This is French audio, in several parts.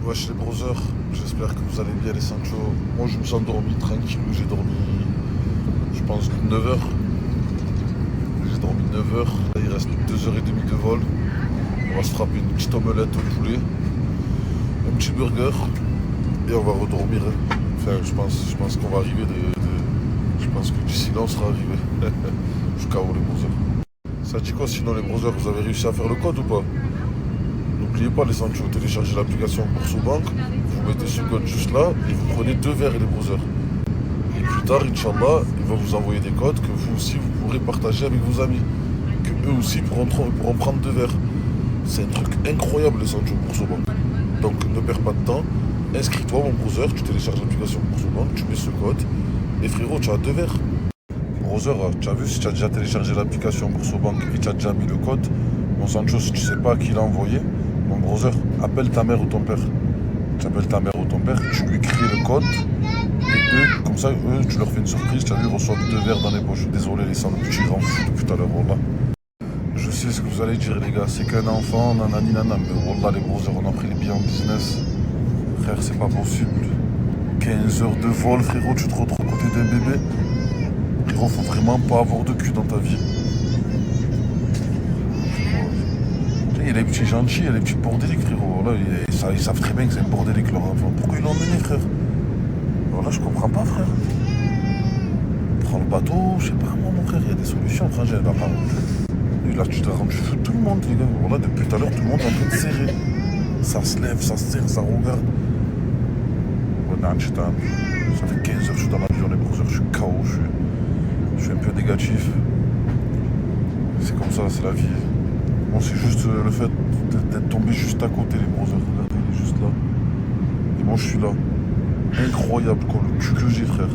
Wesh les brothers, j'espère que vous allez bien les Sancho. Moi je me sens endormi tranquille, j'ai dormi je pense 9 heures. J'ai dormi 9 heures, là il reste 2h30 de vol. On va se frapper une petite omelette au poulet, un petit burger et on va redormir. Enfin je pense qu'on va arriver je pense que d'ici là on sera arrivé. Je suis KO les brothers. Ça dit quoi sinon les brothers, vous avez réussi à faire le code ou pas? N'oubliez pas les Sancho, téléchargez l'application Bourse vous mettez ce code juste là et vous prenez 2 verres et les brothers. Et plus tard, Inch'Allah, il va vous envoyer des codes que vous aussi vous pourrez partager avec vos amis. Que eux aussi pourront prendre 2 verres. C'est un truc incroyable les Sancho Bourse. Donc ne perds pas de temps, inscris-toi mon brother, tu télécharges l'application Bourse, tu mets ce code et frérot tu as 2 verres. Brother, tu as vu si tu as déjà téléchargé l'application Bourse et tu as déjà mis le code, mon Sancho si tu sais pas à qui l'a envoyé, mon brother, appelle ta mère ou ton père. Tu appelles ta mère ou ton père, tu lui cries le code, et eux, comme ça, tu leur fais une surprise, tu as vu, ils reçoivent 2 verres dans les poches. Désolé les sandwichs, tu rends fou depuis tout à l'heure, wallah. Je sais ce que vous allez dire les gars, c'est qu'un enfant, nanani nanana, mais wallah les brothers, on a pris les billets en business. Frère, c'est pas possible. 15 heures de vol, frérot, tu te retrouves à côté d'un bébé. Frérot, faut vraiment pas avoir de cul dans ta vie. Il y a les petits gentils, il y a les petits bordéliques, frérot. Là, ils savent très bien que c'est un bordélique leur enfant. Pourquoi ils l'ont emmené, frère? Alors là, je comprends pas, frère. Prends le bateau, je sais pas, moi, mon frère, il y a des solutions. Frère, j'ai la parole. Et là, tu t'as rendu fou tout le monde, les gars. Voilà, depuis tout à l'heure, tout le monde est en train de serrer. Ça se lève, ça se serre, ça regarde. Ça fait 15 heures que je suis dans l'avion, les brothers, je suis KO, je suis un peu négatif. C'est comme ça, c'est la vie. Bon, c'est juste le fait d'être tombé juste à côté, les brothers. Regardez, il est juste là. Et moi, je suis là. Incroyable, quoi, le cul que j'ai, frère.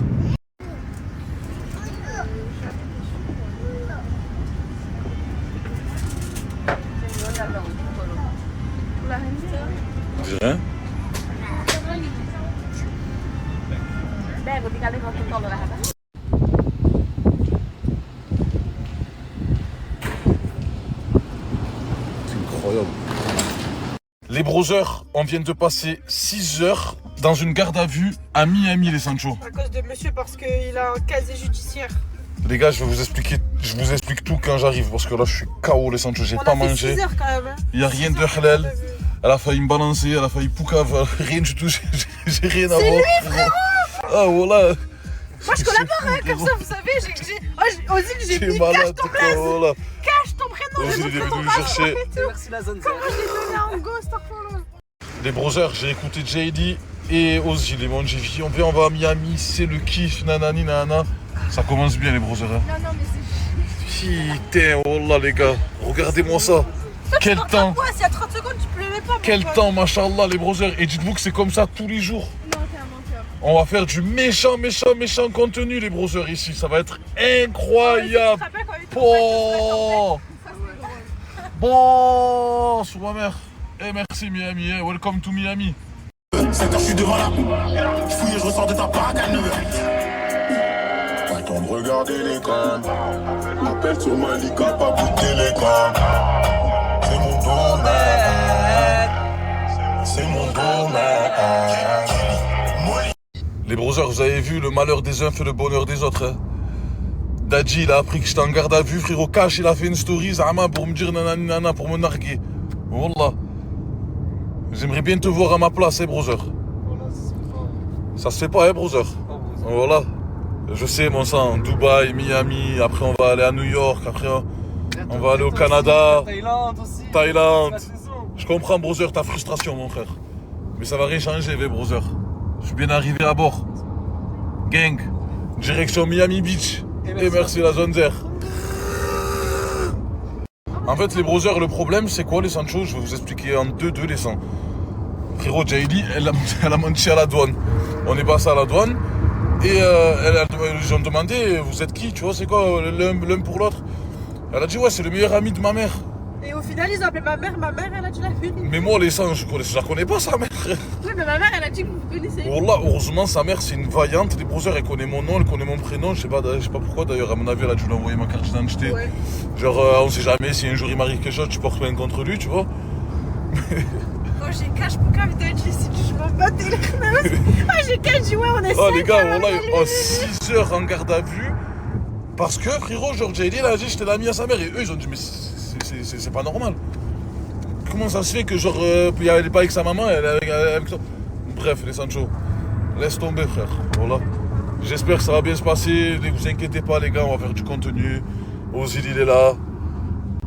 Dis rien. Incroyable. Les brothers, on vient de passer 6 heures dans une garde à vue à Miami, les Sancho. À cause de monsieur, parce qu'il a un casier judiciaire. Les gars, je vous explique tout quand j'arrive, parce que là, je suis KO, les Sancho, j'ai pas mangé. 6 heures quand même. Hein. Il n'y a rien de halal. Elle a failli me balancer, elle a failli poucave, rien du tout, j'ai rien à voir. C'est lui, frérot. Ah, voilà. Moi, je collabore, hein, comme ça, vous savez, Ozil, j'ai dit, malade, cache ton blaze. voilà. Cache ton prénom, Ozil, il est venu me passeport chercher. et tout. Merci la zone. Comment je l'ai donné en ghost, Les brothers, j'ai écouté JD et Ozil, et mon JV, on va à Miami, c'est le kiff, nanani nanana. Ça commence bien, les brothers. Hein. Non, mais c'est... Putain, oh là, les gars, regardez-moi ça. Quel temps. S'il y a 30 secondes, tu pleuvais pas. Quel temps, machallah, les brothers. Et dites-vous que c'est comme ça tous les jours. Non, t'es un menteur. On va faire du méchant contenu, les brothers, ici. Ça va être incroyable. Bon, sur ma mère. Eh, merci Miami, eh, welcome to Miami. 7 heures, je suis devant la je fouille et je ressors de ta baraque à 9 heures. Pas le temps de regarder les cams. Appelle sur ma liga, pas bout de télécom. C'est mon domaine. C'est mon domaine. Les brothers, vous avez vu, le malheur des uns fait le bonheur des autres. Hein. Dadji, il a appris que j'étais en garde à vue, frérot. Cash, il a fait une story, Zama, pour me dire nanani nana, pour me narguer. Wallah. J'aimerais bien te voir à ma place, hein, brother. Ça se fait pas, hein, brother. Voilà. Je sais, mon sang, Dubaï, Miami, après on va aller à New York, après on va aller au Canada. Thaïlande aussi. Thaïlande. Je comprends, brother, ta frustration, mon frère. Mais ça va rien changer, brother. Je suis bien arrivé à bord. Gang. Direction Miami Beach. Et merci la zone vert. En fait, les brothers, le problème, c'est quoi, les Sancho? Je vais vous expliquer en deux les sangs. Frérot, Jaili, elle a menti à la douane. On est passé à la douane. Et ils ont demandé, vous êtes qui? Tu vois, c'est quoi l'un pour l'autre? Elle a dit, ouais, c'est le meilleur ami de ma mère. Et au final, ils ont appelé ma mère, elle a dit la vérité. Mais moi, les sangs, je la connais pas, sa mère. Oui, mais ma mère, elle a dit que vous connaissez. Wallah, heureusement, sa mère, c'est une vaillante. Les brothers, elle connaît mon nom, elle connaît mon prénom. Je sais pas pourquoi, d'ailleurs, à mon avis, elle a dû lui envoyer ma carte d'identité. Ouais. Genre, on sait jamais, si un jour il m'arrive quelque chose, tu portes plainte contre lui, tu vois. Oh, j'ai cash pour quand t'as dit, si tu mon pote et le Ah, j'ai qu'à dit, ouais, on est Oh les gars, cinq, voilà, 6 heures en garde à vue. Parce que frérot, genre Jaylee, il a dit j'étais l'ami à sa mère. Et eux, ils ont dit, mais c'est pas normal. Comment ça se fait que genre, elle est pas avec sa maman, elle est avec toi. Bref, les Sancho, laisse tomber frère. Voilà. J'espère que ça va bien se passer. Ne vous inquiétez pas les gars, on va faire du contenu. Ozil il est là.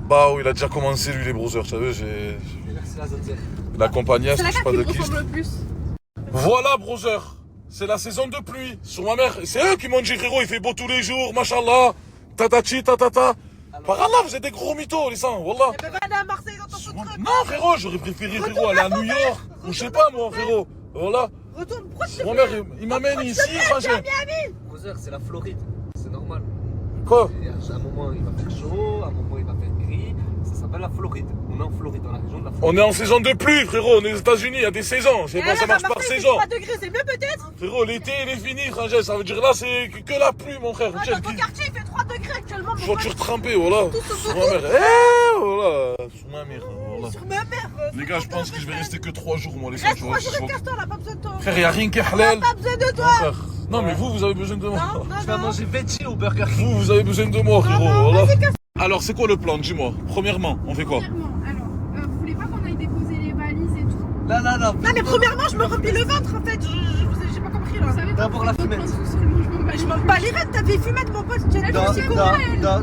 Bao il a déjà commencé lui les brothers, tu sais, la compagnie, C'est la je sais carte pas qui de me qui. ressemble le plus. Voilà brother, c'est la saison de pluie. Sur ma mère, c'est eux qui m'ont dit frérot, il fait beau tous les jours, machallah. Tatati, tatata. Par Allah, vous êtes des gros mythos les sangs, wallah. Eh ben, va aller à Marseille dans ton truc. Non frérot, j'aurais préféré frérot aller à New York. Ou je sais pas moi frérot. Voilà. Retourne, pourquoi tu Mon mère, il m'amène ici, franchement. Brother, c'est la Floride, c'est normal. Quoi? À un moment il va faire chaud, à un moment il va faire gris. Ça s'appelle la Floride. On est en Floride, dans la région de la Floride. On est en saison de pluie frérot, on est aux États-Unis, il y a des saisons. C'est pas, ça marche par saison. 3 degrés, c'est mieux peut-être. Frérot, l'été il est fini, frangin. Ça veut dire là, c'est que la pluie, mon frère. Ah, dans ton quartier, il fait 3 degrés actuellement. mon Voiture pote. trempée, voilà. Tout Sur ma mère. Eh, voilà. Sur ma mère, voilà. Sur ma mère. Les gars, je pense que je vais rester que 3 jours, moi, les Reste gars. 3 jours et casse-toi, on a pas besoin de toi. Frère, y a rien qui est On halal. a pas besoin de Non, toi. frère. Non, mais vous avez besoin de moi. Non, Je vais non, non. manger veggie au Burger King. Vous avez besoin de moi, frérot. non, Voilà. Alors, c'est quoi le plan? Dis-moi. Premièrement, on fait quoi? Premièrement, alors, vous voulez pas qu'on aille déposer les valises et tout? Là. Non, mais premièrement, je me remplis le ventre en fait. J'ai pas compris là. Vous savez D'abord la fumette. Je m'en bats les rênes, t'avais fumette mon pote. Tu as Non, c'est quoi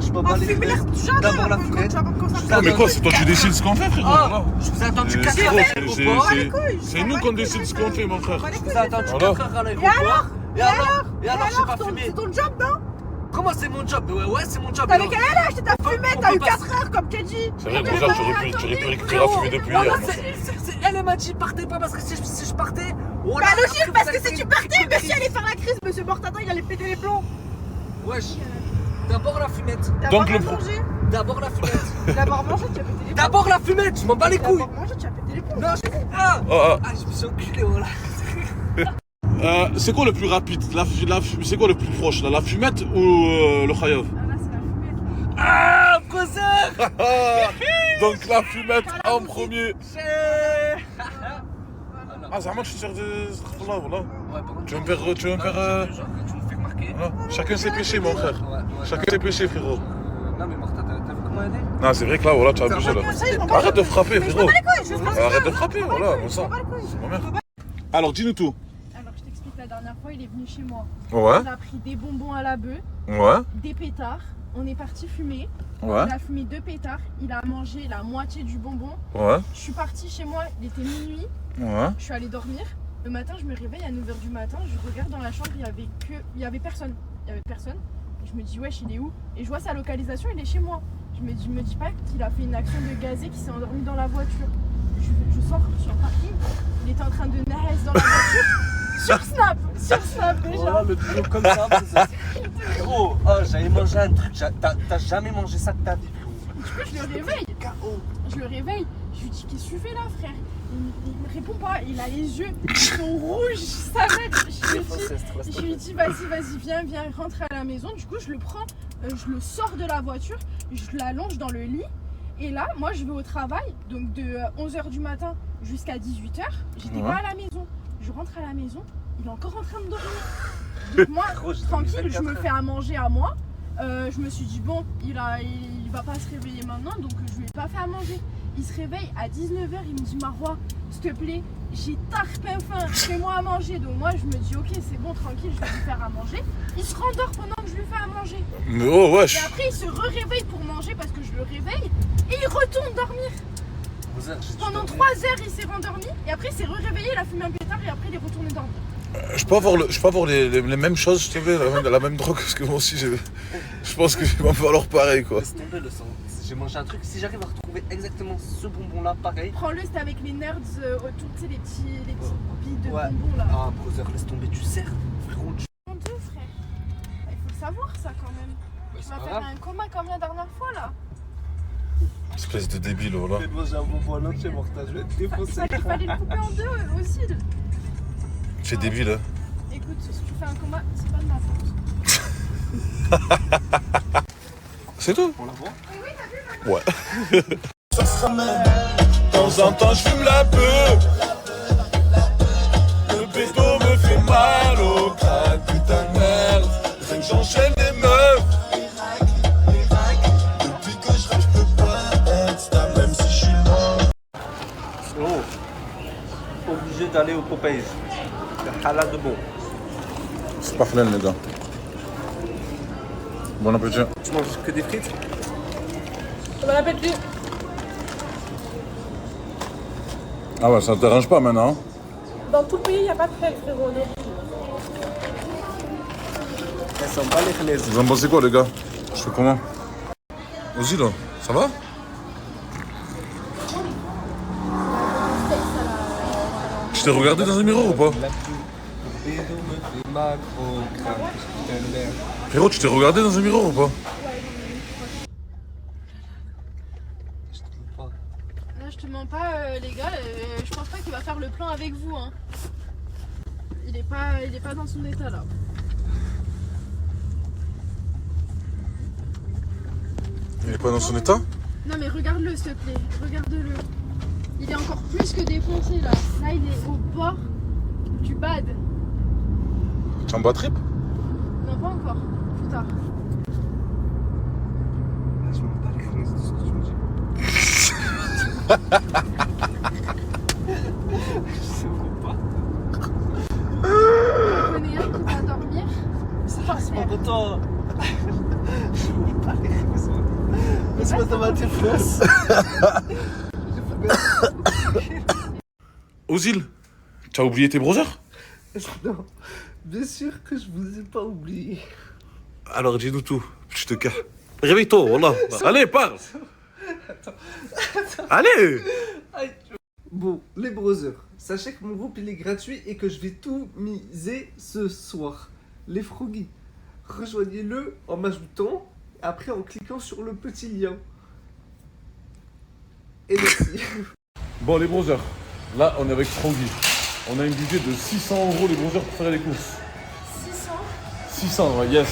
je m'en bats On les fume l'air fesses. jamais. D'abord la quand fumette. tu vas pas me concentrer. Non, mais quoi? C'est toi qui décides ce qu'on fait, frérot. Ah, Voilà. je vous ai attendu C'est 4 heures frérot, à c'est- l'aéroport. les couilles, c'est nous qu'on décide ce qu'on fait, mon frère. Je vous ai attendu Voilà. 4 heures à l'aéroport. Et alors, j'ai pas fumé. C'est ton job, non? Comment c'est mon job? Ouais, c'est mon job. T'avais qu'à aller acheter ta fumette, on t'as peut eu pas- 4 heures comme tu as dit. C'est vrai, Brother, tu aurais pu récupérer la fumée depuis Non, hier. non, elle m'a dit partez pas parce que si je partais. Oh Bah là, logique, après, parce vous que allez si tu faire partais, une monsieur crise. allait faire la crise, monsieur Mortadin, il allait péter les plombs. Wesh. D'abord la fumette. Donc, le mangé. D'abord la fumette. D'abord mangé, tu as pété les plombs. D'abord la fumette, je m'en bats les couilles. D'abord mangé, tu as pété les plombs. Non, ah, Ah, je me suis enculé, voilà. c'est quoi le plus rapide? C'est quoi le plus proche? La fumette ou le khayav? Ah là, c'est la fumette. Là. Ah, brother. Donc la fumette en premier. Ah, Zahman, tu te sers de. Voilà, voilà. Ouais, par contre, Tu veux me faire. tu me fais marquer. Voilà. Chacun ses péchés, mon frère. Ouais. Chacun ses péchés, frérot. Non, mais Martha, t'as vu comment elle est? Non, c'est vrai que là, voilà, tu as abusé là. Arrête de frapper, Mais je frérot. m'en bats les couilles, je me Arrête de frapper, voilà, on sent. C'est ma mère. Alors, dis-nous tout. Alors, je t'explique, la dernière fois, il est venu chez moi. Ouais, On a pris des bonbons à la bœuf, ouais, des pétards. On est parti fumer. ouais, Il a fumé 2 pétards. Il a mangé la moitié du bonbon. ouais, Je suis partie chez moi, il était minuit. ouais. Je suis allée dormir. Le matin, je me réveille à 9h du matin. Je regarde dans la chambre, il y avait personne. Il y avait personne. Et je me dis, wesh, il est où? Et je vois sa localisation, il est chez moi. Je me dis pas qu'il a fait une action de gazé, qu'il s'est endormi dans la voiture. Je sors sur le parking. Il était en train de naître dans la voiture. Sur Snap déjà. Voilà, le boulot comme ça, brother. Gros, oh, j'avais mangé un truc. T'as jamais mangé ça de ta vie, frérot. Je le réveille. Je le réveille. Je lui dis, qu'est-ce que tu fais là, frère? Il me répond pas. Il a les yeux qui sont rouges. Ça va. Je lui dis, vas-y, viens, rentre à la maison. Du coup, je le prends, je le sors de la voiture, je l'allonge dans le lit. Et là, moi, je vais au travail. Donc, de 11h du matin jusqu'à 18h, j'étais pas à la maison. Je rentre à la maison, il est encore en train de dormir. Donc, moi, tranquille, je me fais à manger à moi. Je me suis dit, bon, il va pas se réveiller maintenant, donc je lui ai pas fait à manger. Il se réveille à 19h, il me dit, Marois, s'il te plaît, j'ai tarpin faim, fais-moi à manger. Donc moi, je me dis, ok, c'est bon, tranquille, je vais lui faire à manger. Il se rendort pendant que je lui fais à manger. Mais oh, Et wesh. après, il se réveille pour manger parce que je le réveille. Et il retourne dormir. Pendant 3 heures, il s'est rendormi. Et après, il s'est réveillé, il a fumé un pétard et après, il est retourné dormir. Je peux avoir les mêmes choses, s'il te plaît, la même drogue, parce que moi aussi, je pense que je vais m'en falloir pareil, quoi. Laisse tomber le sang. J'ai mangé un truc. Si j'arrive à retrouver exactement ce bonbon-là, pareil. Prends-le, c'est avec les nerds autour, tu sais, les petits billes de Ouais. bonbons là. Ah, brother, laisse tomber, tu sers, frérot. Honteux, frère. Bah, il faut le savoir, ça, quand même. Tu vas faire un coma comme la dernière fois, là. Espèce de débile, voilà. Fais-moi j'ai un bonbon à l'autre, Martha, je vais te défoncer. Il fallait le couper en deux aussi. C'est débile, hein. Écoute, si tu fais un coma, c'est pas de ma faute. C'est tout. On la voit? Ouais. De temps en temps, je fume la peu. obligé d'aller au Popeyes. Le halal de bon. C'est pas plein les gars. Bon appétit. Tu manges que des frites? Bon appétit. Ah ouais, ça te dérange pas maintenant hein? Dans tout le pays, il n'y a pas de crêpes, frérot. Non. Elles sont pas les chlaises. Vous en pensez quoi les gars? Je fais comment? Vas-y là, ça va? Je t'ai regardé dans un miroir ou pas? Frérot, tu t'es regardé dans un miroir ou pas? Là, je te mens pas, les gars. Je pense pas qu'il va faire le plan avec vous. Hein. Il est pas dans son état là. Il est pas dans son état? Non, mais regarde-le, s'il te plaît. Regarde-le. Il est encore plus que défoncé là. Là, il est au bord du bad. Tu es en bas trip? Non, pas encore. Plus tard. Je m'en bats les chlaises de ce que tu me dis. Je sais pas. Je connais un qui va dormir. Ça passe pas de toi. Je m'en bats les chlaises. Laisse-moi dans ma défense. Ozil, tu as oublié tes brothers? Non, bien sûr que je vous ai pas oublié. Alors dis-nous tout, je te cache. Réveille-toi, voilà. Allez, parle. Allez. Bon, les brothers, sachez que mon groupe il est gratuit et que je vais tout miser ce soir. Les Froggies, rejoignez-le en m'ajoutant, après en cliquant sur le petit lien. Et merci. Bon les brothers, là on est avec Froggy. On a un budget de 600 € les brothers pour faire les courses. 600. 600, ouais, yes.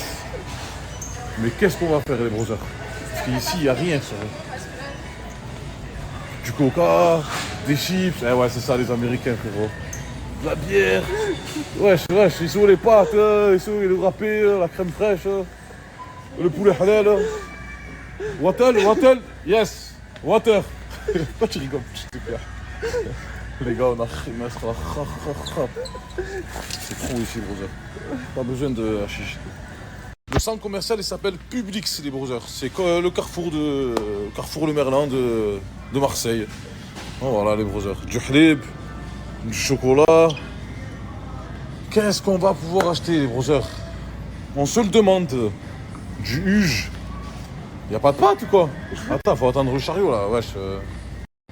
Mais qu'est-ce qu'on va faire les brothers? Parce qu'ici il n'y a rien sur eux. Du coca, des chips, eh ouais c'est ça les Américains frérot. De la bière, wesh, ils sont où les pâtes, ils sont où les râpés, la crème fraîche, le poulet halal. Water, yes, water. Pourquoi tu rigoles, je te perds. Les gars, on a c'est trop ici, brother. Pas besoin de hashish. Le centre commercial, il s'appelle Publix, les brothers. C'est le Carrefour le Merlin de Marseille. Oh, voilà, les brothers. Du halib, du chocolat. Qu'est-ce qu'on va pouvoir acheter, les brothers? On se le demande. Du huge. Y'a pas de pâtes ou quoi? Attends, faut attendre le chariot là, wesh.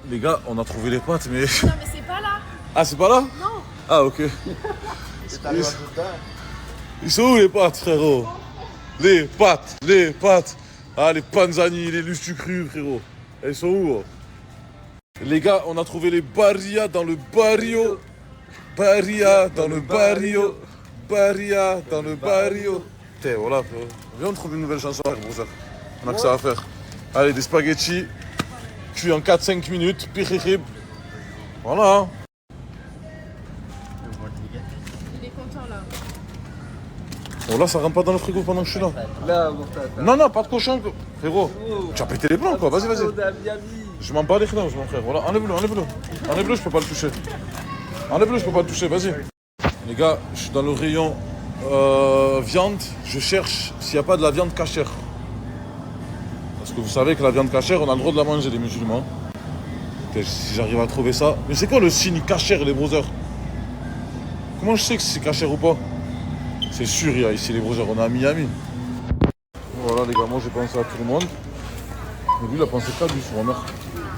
Les gars, on a trouvé les pâtes, mais. Non, mais c'est pas là. Ah, c'est pas là? Non. Ah, ok. Ils sont où les pâtes, frérot? Les pâtes. Ah, les panzani, les lustucrus, frérot. Elles sont où? Les gars, on a trouvé les barilla dans le barrio. Barilla dans le barrio. Barilla dans le barrio. Putain, voilà, frérot. Viens, on trouve une nouvelle chanson, frérot. On a que ça à faire. Allez, des spaghettis. Cuit en 4-5 minutes. Pirihib. Voilà. Hein. Il est content là. Bon, là, ça rentre pas dans le frigo pendant que je suis là. Là, mon tata. Non, pas de cochon. Frérot, tu as pété les plans, quoi. Vas-y. Je m'en bats les chlins, mon frère. Voilà, enlève-le. Enlève-le, je peux pas le toucher. Vas-y. Les gars, je suis dans le rayon viande. Je cherche s'il n'y a pas de la viande cachère. Parce que vous savez que la viande cachère, on a le droit de la manger, les musulmans. Si j'arrive à trouver ça. Mais c'est quoi le signe cachère, les brothers? Comment je sais que c'est cachère ou pas? C'est sûr, il y a ici les brothers, on est à Miami. Voilà, les gars, moi j'ai pensé à tout le monde. Et lui, il a pensé qu'à lui, sur ma mère.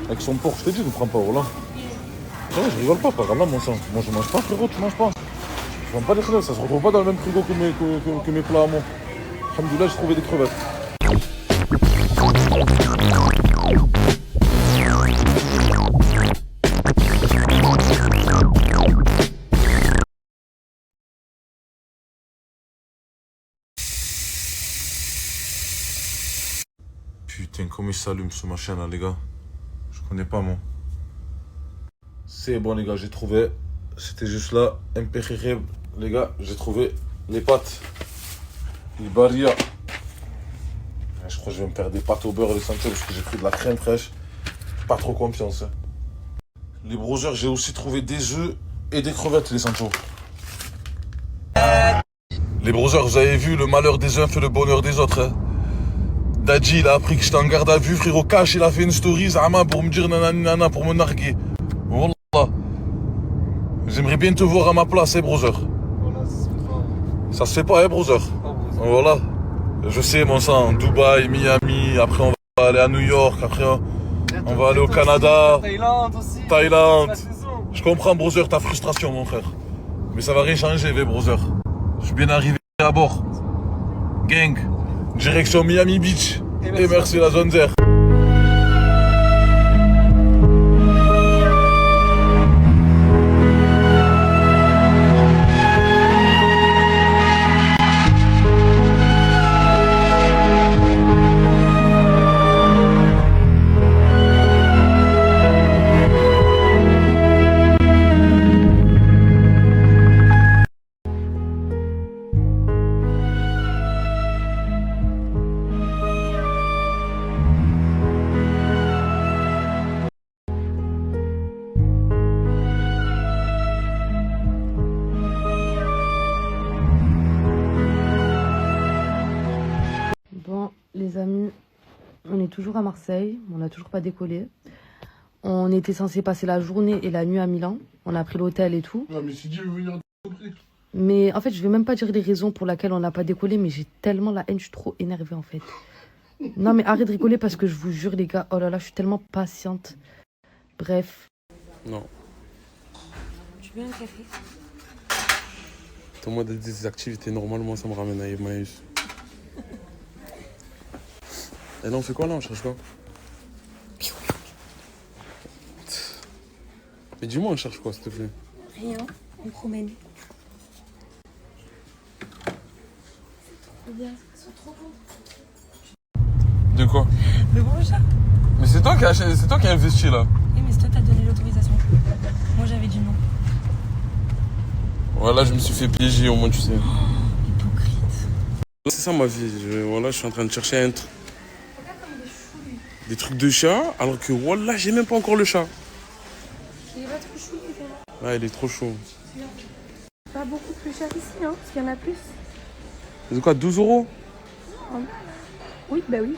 Avec son porc, je t'ai dit, ne prends pas, voilà. Non, je rigole pas, regarde là, mon sang. Moi, je mange pas, frérot, tu manges pas. Je mange pas des crevettes, ça se retrouve pas dans le même frigo que mes plats à moi. Alhamdoulilah, j'ai trouvé des crevettes. Putain, comment il s'allume ce machin là, les gars? Je connais pas, moi. C'est bon, les gars, j'ai trouvé. C'était juste là, impérial. Les gars, j'ai trouvé les pâtes. Les barilla. Je crois que je vais me faire des pâtes au beurre et les santé parce que j'ai pris de la crème fraîche. Pas trop confiance. Hein. Les brothers, j'ai aussi trouvé des œufs et des crevettes, les Sancho. Les brothers, vous avez vu, le malheur des uns fait le bonheur des autres. Hein. Dadji, il a appris que j'étais en garde à vue, frérot. Cash, il a fait une story, Zama, pour me dire nanana, pour me narguer. Wallah. J'aimerais bien te voir à ma place, brother. Voilà, ça se fait pas. Ça se fait pas, brother. Voilà. Je sais, mon sang, Dubaï, Miami, après on va aller à New York, après on va aller au Canada, Thaïlande aussi. Thaïlande. La saison. Je comprends, brother, ta frustration, mon frère. Mais ça va rien changer, brother. Je suis bien arrivé à bord. Gang, direction Miami Beach. Et merci la zone zère. Bon, les amis, on est toujours à Marseille, on n'a toujours pas décollé. On était censé passer la journée et la nuit à Milan. On a pris l'hôtel et tout. Ouais, mais si Dieu veut venir. Mais en fait, je vais même pas dire les raisons pour lesquelles on n'a pas décollé, mais j'ai tellement la haine, je suis trop énervée en fait. Non, mais arrête de rigoler parce que je vous jure, les gars, oh là là, je suis tellement patiente. Bref. Non. Tu veux un café? Ton mode des activités, normalement, ça me ramène à Emmaüs. Et là, on fait quoi là? On cherche quoi? Mais dis-moi, on cherche quoi, s'il te plaît? Rien, on promène. De quoi? Le gros chat. Mais c'est toi qui as acheté, c'est toi qui as investi là. Oui, mais c'est toi qui as donné l'autorisation. Moi, j'avais dit non. Voilà, je me suis fait piéger au moins, tu sais. Hypocrite. C'est ça ma vie. Voilà, je suis en train de chercher un truc. Des trucs de chat, alors que voilà, j'ai même pas encore le chat. Il est pas trop chou, peut-être. Ouais, il est trop chaud. Pas beaucoup plus cher ici, hein, parce qu'il y en a plus. C'est quoi, 12 €? Oui, bah oui.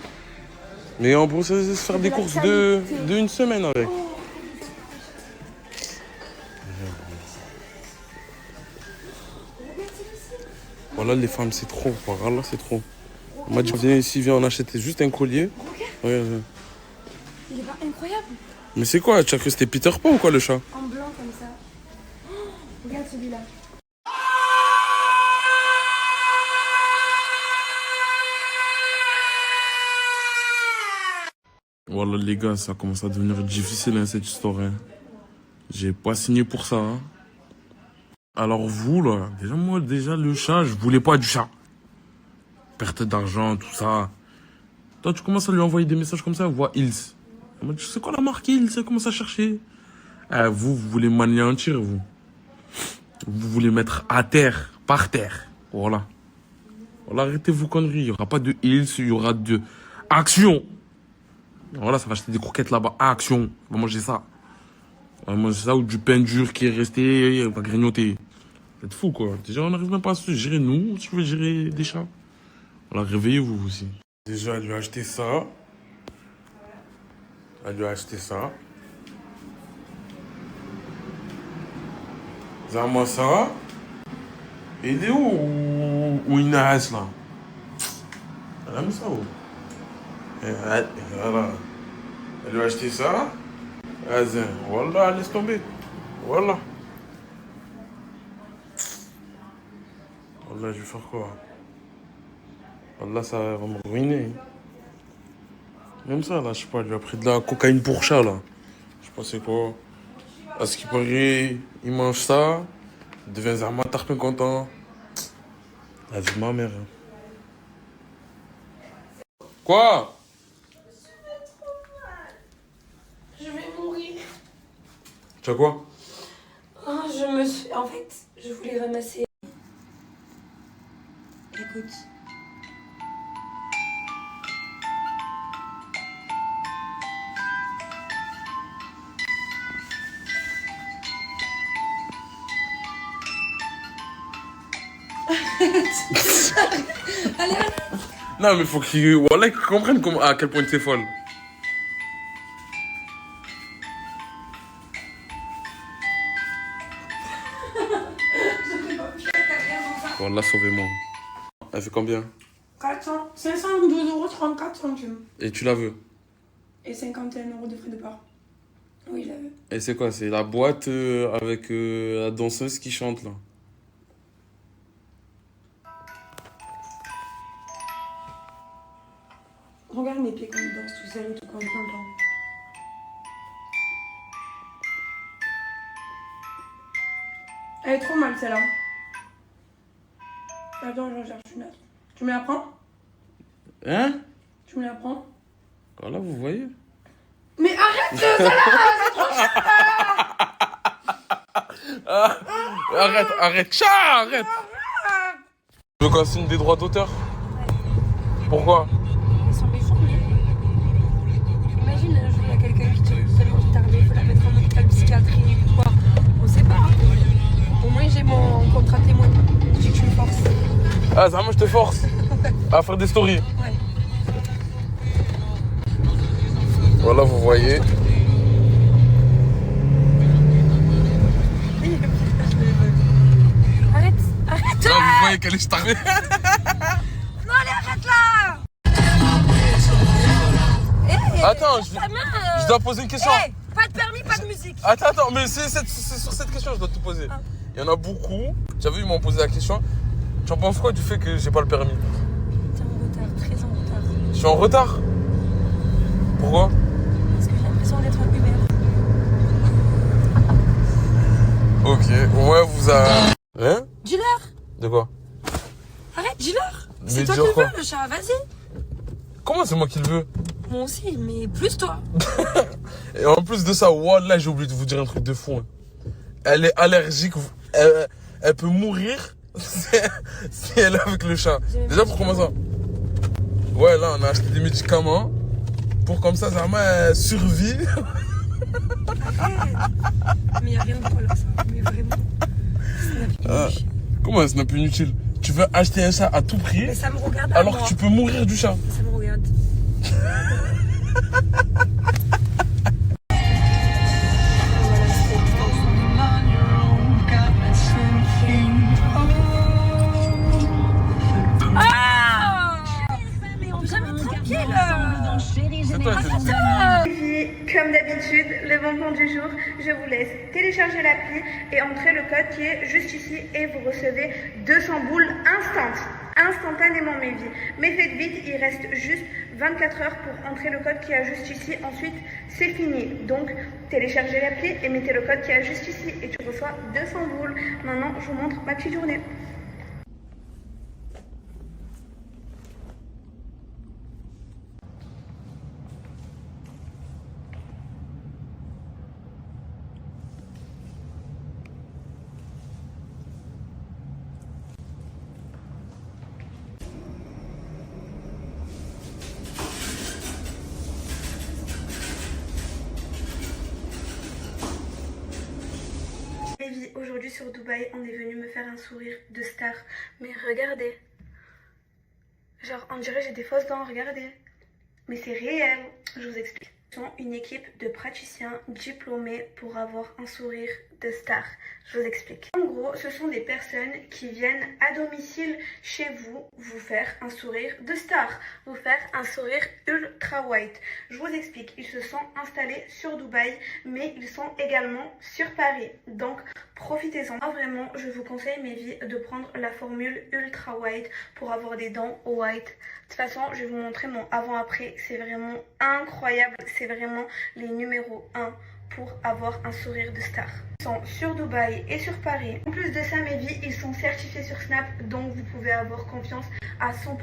Mais on peut se faire des la courses qualité. d'une semaine avec. Voilà, les femmes, c'est trop. Voilà, c'est trop. On m'a dit, viens ici, viens, on achète juste un collier. Ouais. Il est pas incroyable. Mais c'est quoi? Tu as cru que c'était Peter Pan ou quoi, le chat? En blanc, comme ça. Oh, regarde celui-là. Voilà, les gars, ça commence à devenir difficile, hein, cette histoire. Hein. J'ai pas signé pour ça. Hein. Alors vous, là, déjà, le chat, je voulais pas du chat. Perte d'argent, tout ça. Toi, tu commences à lui envoyer des messages comme ça, voix Hills. Elle m'a dit, c'est quoi la marque Hills? Elle commence à chercher. Vous voulez m'anéantir, vous. Vous voulez mettre à terre, par terre. Voilà. Voilà, arrêtez vos conneries. Il n'y aura pas de Hills, il y aura de Action. Voilà, ça va acheter des croquettes là-bas. Action. On va manger ça. On va manger ça ou du pain dur qui est resté, on va grignoter. Vous êtes fous, quoi. Déjà, on n'arrive même pas à se gérer, nous. Tu veux gérer des chats. Alors, réveillez-vous aussi. Déjà, elle lui a acheté ça. Elle lui a acheté ça. Zama ça. Et il est où Inès, là? Elle a mis ça où? Et voilà. Elle lui a acheté ça. Voilà, laisse tomber. Voilà. Voilà, je vais faire quoi? Voilà, ça va me ruiner. Même ça, là, je sais pas, elle lui a pris de la cocaïne pour chat, là. Je sais pas c'est quoi. À ce qui paraît, il mange ça. Il devient un tarpin content. La vie de ma mère. Hein. Quoi? Je vais mourir. Tu as quoi? Oh, je me suis... En fait, je voulais ramasser... Écoute. Allez, allez. Non, mais faut qu'ils comprennent à quel point t'es folle. Wallah, sauvez-moi. Elle fait combien? 512,34 €. Et tu la veux? Et 51 € de frais de port. Oui, je la veux. Et c'est quoi? C'est la boîte avec la danseuse qui chante là. Regarde mes pieds quand ils dansent tout seuls et tout quand ils chantent. Elle est trop mal celle-là. Attends, j'en cherche une autre. Tu me la prends? Hein? Tu me la prends? Voilà, vous voyez. Mais arrête celle-là! C'est trop cher! Arrête, chat, arrête! Tu veux qu'on signe des droits d'auteur? Pourquoi? Ils sont méchants, mais... Imagine un jour il y a quelqu'un qui te tellement retardé, il faut la mettre en hôpital psychiatrique ou quoi. On sait pas. Hein. Au moins j'ai mon contrat témoin. Je dis que tu me forces. Ah, ça, moi je te force à faire des stories. Ouais. Voilà, vous voyez. Arrête! Là, vous voyez qu'elle est starée. Non, allez, arrête là! Attends, je dois poser une question. Hey, pas de permis, pas de musique. Attends, mais c'est sur cette question que je dois te poser. Ah. Il y en a beaucoup. Tu as vu, ils m'ont posé la question. Tu en penses quoi du fait que j'ai pas le permis? T'es en retard, très en retard. Je suis en retard. Pourquoi? Parce que j'ai l'impression d'être un Uber. Ok, ouais, vous a... Hein? Dis-leur! De quoi? Arrête, dis-leur! Mais C'est toi qui dis-leur le quoi? veux, le chat, vas-y! Comment c'est moi qui le veux? Moi aussi, mais plus toi! Et en plus de ça, wallah, j'ai oublié de vous dire un truc de fou. Hein. Elle est allergique. Elle peut mourir si elle est avec le chat. Déjà, pour comment ça? Ouais, là, on a acheté des médicaments pour comme ça, elle survit. Mais y'a rien de drôle à ça, mais vraiment. C'est Comment un snap inutile? Tu veux acheter un chat à tout prix mais ça me regarde à alors moi. que tu peux mourir du chat. Ça me regarde. C'est toi, Comme d'habitude, le bon plan du jour, je vous laisse télécharger l'appli et entrer le code qui est juste ici et vous recevez 200 boules instantanément mes vies. Mais faites vite, il reste juste 24 heures pour entrer le code qui est juste ici. Ensuite, c'est fini. Donc, téléchargez l'appli et mettez le code qui est juste ici et tu reçois 200 boules. Maintenant, je vous montre ma petite journée. Aujourd'hui sur Dubaï, on est venu me faire un sourire de star. Mais regardez. Genre, on dirait j'ai des fausses dents, regardez. Mais c'est réel. Je vous explique. Nous sommes une équipe de praticiens diplômés pour avoir un sourire de star. Je vous explique. En gros, ce sont des personnes qui viennent à domicile chez vous vous faire un sourire de star, vous faire un sourire ultra white. Je vous explique. Ils se sont installés sur Dubaï, mais ils sont également sur Paris. Donc, profitez-en. Vraiment, je vous conseille, mes vies, de prendre la formule ultra white pour avoir des dents white. De toute façon, je vais vous montrer mon avant-après. C'est vraiment incroyable. C'est vraiment les numéros 1 pour avoir un sourire de star. Ils sont sur Dubaï et sur Paris. En plus de ça, mes vies, ils sont certifiés sur Snap, donc vous pouvez avoir confiance à 100%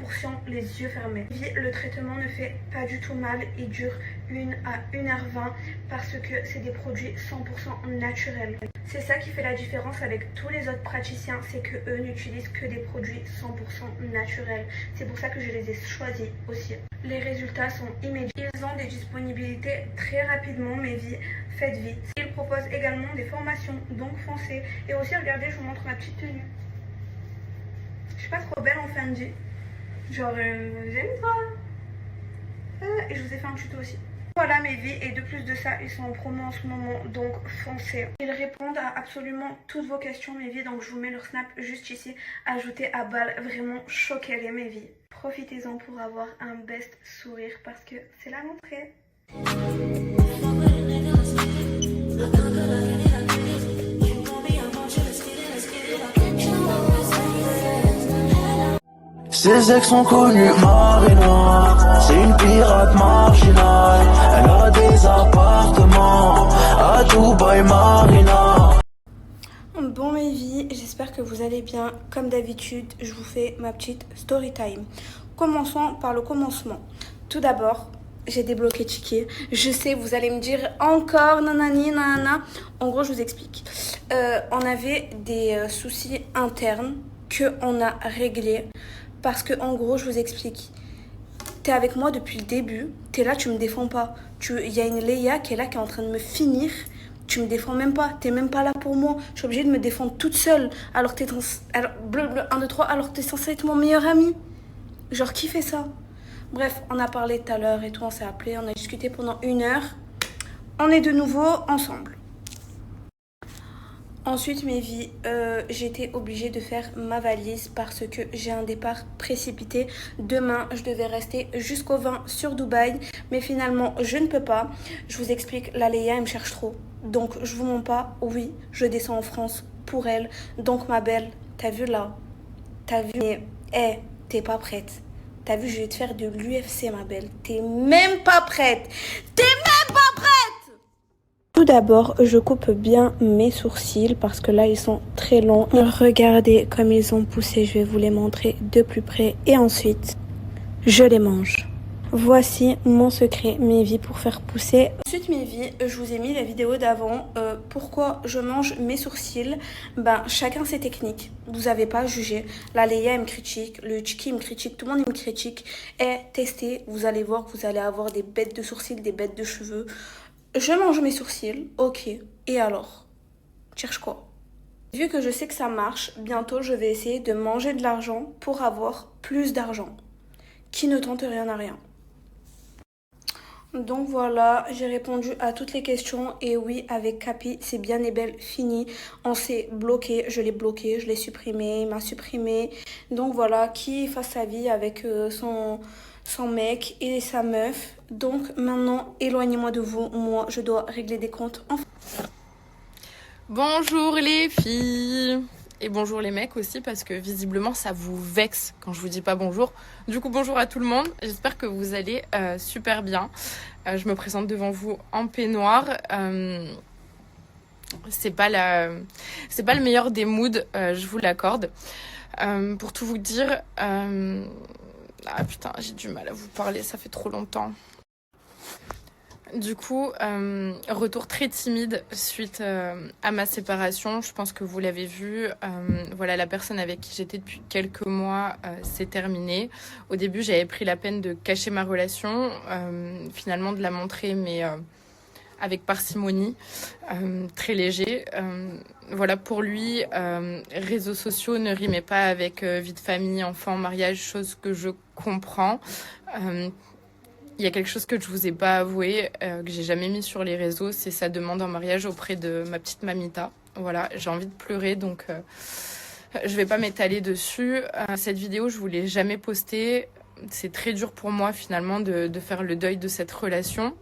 les yeux fermés. Le traitement ne fait pas du tout mal, il dure 1 à 1h20 parce que c'est des produits 100% naturels. C'est ça qui fait la différence avec tous les autres praticiens, c'est que eux n'utilisent que des produits 100% naturels. C'est pour ça que je les ai choisis aussi. Les résultats sont immédiats. Ils ont des disponibilités très rapidement, mes vies. Faites vite. Ils proposent également des formations, donc foncez. Et aussi, regardez, je vous montre ma petite tenue. Je suis pas trop belle en Fendi. Genre, j'aime toi. Et je vous ai fait un tuto aussi. Voilà mes vies, et de plus de ça, ils sont en promo en ce moment, donc foncez. Ils répondent à absolument toutes vos questions mes vies, donc je vous mets leur snap juste ici. Ajoutez à balle, vraiment choquez-les mes vies. Profitez-en pour avoir un best sourire parce que c'est la rentrée. Ses ex sont connus, Marina, c'est une pirate marginale. Elle a des appartements à Dubaï, Marina. Bon mes vies, j'espère que vous allez bien. Comme d'habitude, je vous fais ma petite story time. Commençons par le commencement. Tout d'abord, j'ai débloqué Tiki. Je sais, vous allez me dire encore nanani nanana. En gros, je vous explique. On avait des soucis internes qu'on a réglés. Parce que en gros, je vous explique. T'es avec moi depuis le début. T'es là, tu me défends pas. Il y a une Léa qui est là, qui est en train de me finir. Tu me défends même pas. T'es même pas là pour moi. Je suis obligée de me défendre toute seule. Alors que t'es bleu, 1, 2, 3. Alors que t'es censé être mon meilleur ami. Genre, qui fait ça? Bref, on a parlé tout à l'heure et tout. On s'est appelé. On a discuté pendant 1 heure. On est de nouveau ensemble. Ensuite, mes vies, j'étais obligée de faire ma valise parce que j'ai un départ précipité. Demain, je devais rester jusqu'au 20 sur Dubaï, mais finalement, je ne peux pas. Je vous explique, la Léa, elle me cherche trop. Donc, je vous mens pas, oui, je descends en France pour elle. Donc, ma belle, t'as vu là? T'as vu? Mais, t'es pas prête. T'as vu, je vais te faire de l'UFC, ma belle. T'es même pas prête. T'es même pas prête! Tout d'abord, je coupe bien mes sourcils parce que là, ils sont très longs. Regardez comme ils ont poussé. Je vais vous les montrer de plus près. Et ensuite, je les mange. Voici mon secret, mes vies, pour faire pousser. Ensuite, mes vies, je vous ai mis la vidéo d'avant. Pourquoi je mange mes sourcils? Chacun ses techniques. Vous n'avez pas à juger. La Léa, elle me critique. Le Tchiki, me critique. Tout le monde, il me critique. Et testez. Vous allez voir que vous allez avoir des bêtes de sourcils, des bêtes de cheveux. Je mange mes sourcils, ok. Et alors? Cherche quoi? Vu que je sais que ça marche, bientôt je vais essayer de manger de l'argent pour avoir plus d'argent. Qui ne tente rien à rien. Donc voilà, j'ai répondu à toutes les questions. Et oui, avec Capi, c'est bien et belle fini. On s'est bloqué, je l'ai supprimé, il m'a supprimé. Donc voilà, qui fasse sa vie avec son mec et sa meuf. Donc maintenant, éloignez-moi de vous. Moi, je dois régler des comptes. Bonjour les filles. Et bonjour les mecs aussi, parce que visiblement ça vous vexe quand je vous dis pas bonjour. Du coup, bonjour à tout le monde. J'espère que vous allez super bien. Je me présente devant vous en peignoir. C'est pas le meilleur des moods, je vous l'accorde. Pour tout vous dire... Ah putain, j'ai du mal à vous parler, ça fait trop longtemps. Du coup, retour très timide suite à ma séparation. Je pense que vous l'avez vu. Voilà, la personne avec qui j'étais depuis quelques mois s'est terminée. Au début, j'avais pris la peine de cacher ma relation, finalement de la montrer, mais avec parcimonie, très léger. Voilà, pour lui, réseaux sociaux ne rimaient pas avec vie de famille, enfant, mariage, chose que je comprends. Il y a quelque chose que je vous ai pas avoué, que j'ai jamais mis sur les réseaux, c'est sa demande en mariage auprès de ma petite mamita. Voilà, j'ai envie de pleurer, donc je vais pas m'étaler dessus. Cette vidéo, je voulais jamais poster. C'est très dur pour moi finalement de faire le deuil de cette relation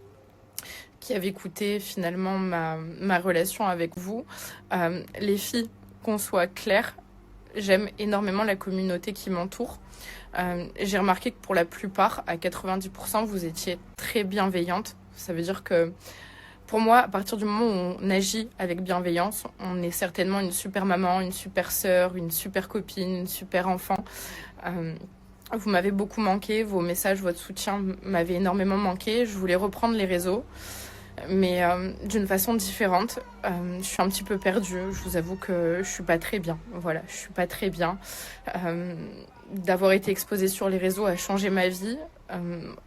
qui avait coûté finalement ma relation avec vous. Les filles, qu'on soit clair, j'aime énormément la communauté qui m'entoure. J'ai remarqué que pour la plupart, à 90%, vous étiez très bienveillantes. Ça veut dire que pour moi, à partir du moment où on agit avec bienveillance, on est certainement une super maman, une super sœur, une super copine, une super enfant. Vous m'avez beaucoup manqué, vos messages, votre soutien m'avaient énormément manqué. Je voulais reprendre les réseaux, mais d'une façon différente. Je suis un petit peu perdue, je vous avoue que je suis pas très bien. Voilà, je suis pas très bien. D'avoir été exposée sur les réseaux a changé ma vie,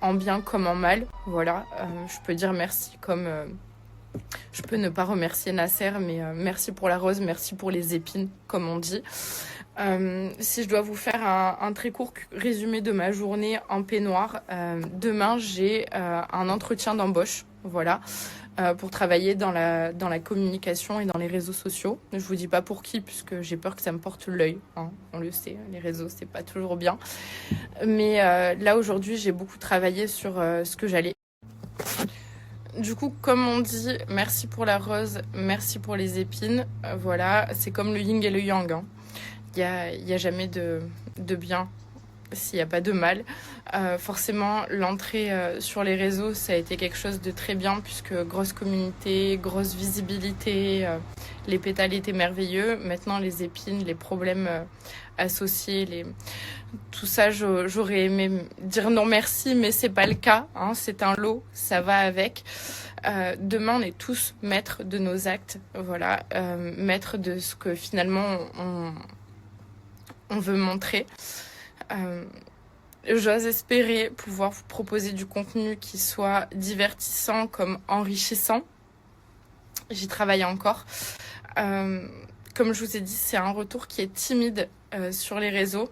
en bien comme en mal. Voilà, je peux dire merci comme Je peux ne pas remercier Nasser, mais merci pour la rose, merci pour les épines, comme on dit. Si je dois vous faire un très court résumé de ma journée en peignoir, demain j'ai un entretien d'embauche, voilà, pour travailler dans la communication et dans les réseaux sociaux. Je vous dis pas pour qui, puisque j'ai peur que ça me porte l'œil, hein, on le sait, les réseaux c'est pas toujours bien. Mais là aujourd'hui j'ai beaucoup travaillé sur ce que j'allais. Du coup, comme on dit, merci pour la rose, merci pour les épines, voilà, c'est comme le yin et le yang, hein. Il y a jamais de bien s'il n'y a pas de mal. Forcément, l'entrée sur les réseaux, ça a été quelque chose de très bien, puisque grosse communauté, grosse visibilité, les pétales étaient merveilleux. Maintenant, les épines, les problèmes associés, tout ça, j'aurais aimé dire non merci, mais c'est pas le cas, hein, c'est un lot, ça va avec. Demain, on est tous maîtres de nos actes, voilà, maîtres de ce que finalement on veut montrer. J'ose espérer pouvoir vous proposer du contenu qui soit divertissant comme enrichissant. J'y travaille encore. Comme je vous ai dit, c'est un retour qui est timide sur les réseaux.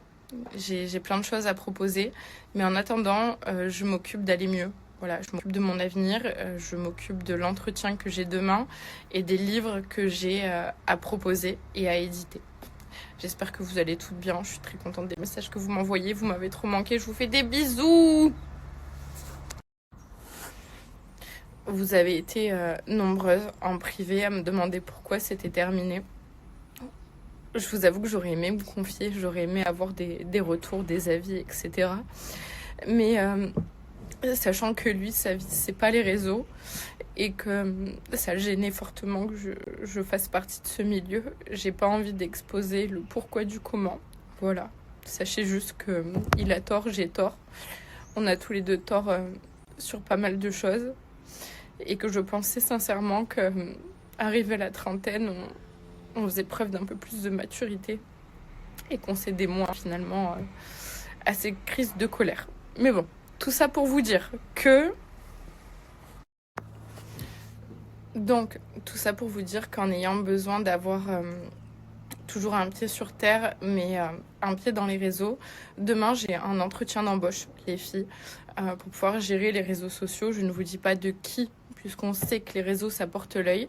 J'ai plein de choses à proposer. Mais en attendant, je m'occupe d'aller mieux. Voilà, je m'occupe de mon avenir, je m'occupe de l'entretien que j'ai demain et des livres que j'ai à proposer et à éditer. J'espère que vous allez toutes bien. Je suis très contente des messages que vous m'envoyez. Vous m'avez trop manqué. Je vous fais des bisous. Vous avez été nombreuses en privé à me demander pourquoi c'était terminé. Je vous avoue que j'aurais aimé me confier. J'aurais aimé avoir des retours, des avis, etc. Mais sachant que lui, sa vie, c'est pas les réseaux. Et que ça le gênait fortement que je fasse partie de ce milieu. J'ai pas envie d'exposer le pourquoi du comment. Voilà. Sachez juste qu'il a tort, j'ai tort. On a tous les deux tort sur pas mal de choses. Et que je pensais sincèrement qu'arrivé à la trentaine, on faisait preuve d'un peu plus de maturité. Et qu'on cédait moins finalement à ces crises de colère. Mais bon, tout ça pour vous dire que... Donc, tout ça pour vous dire qu'en ayant besoin d'avoir toujours un pied sur terre, mais un pied dans les réseaux, demain j'ai un entretien d'embauche, les filles, pour pouvoir gérer les réseaux sociaux. Je ne vous dis pas de qui, puisqu'on sait que les réseaux ça porte l'œil,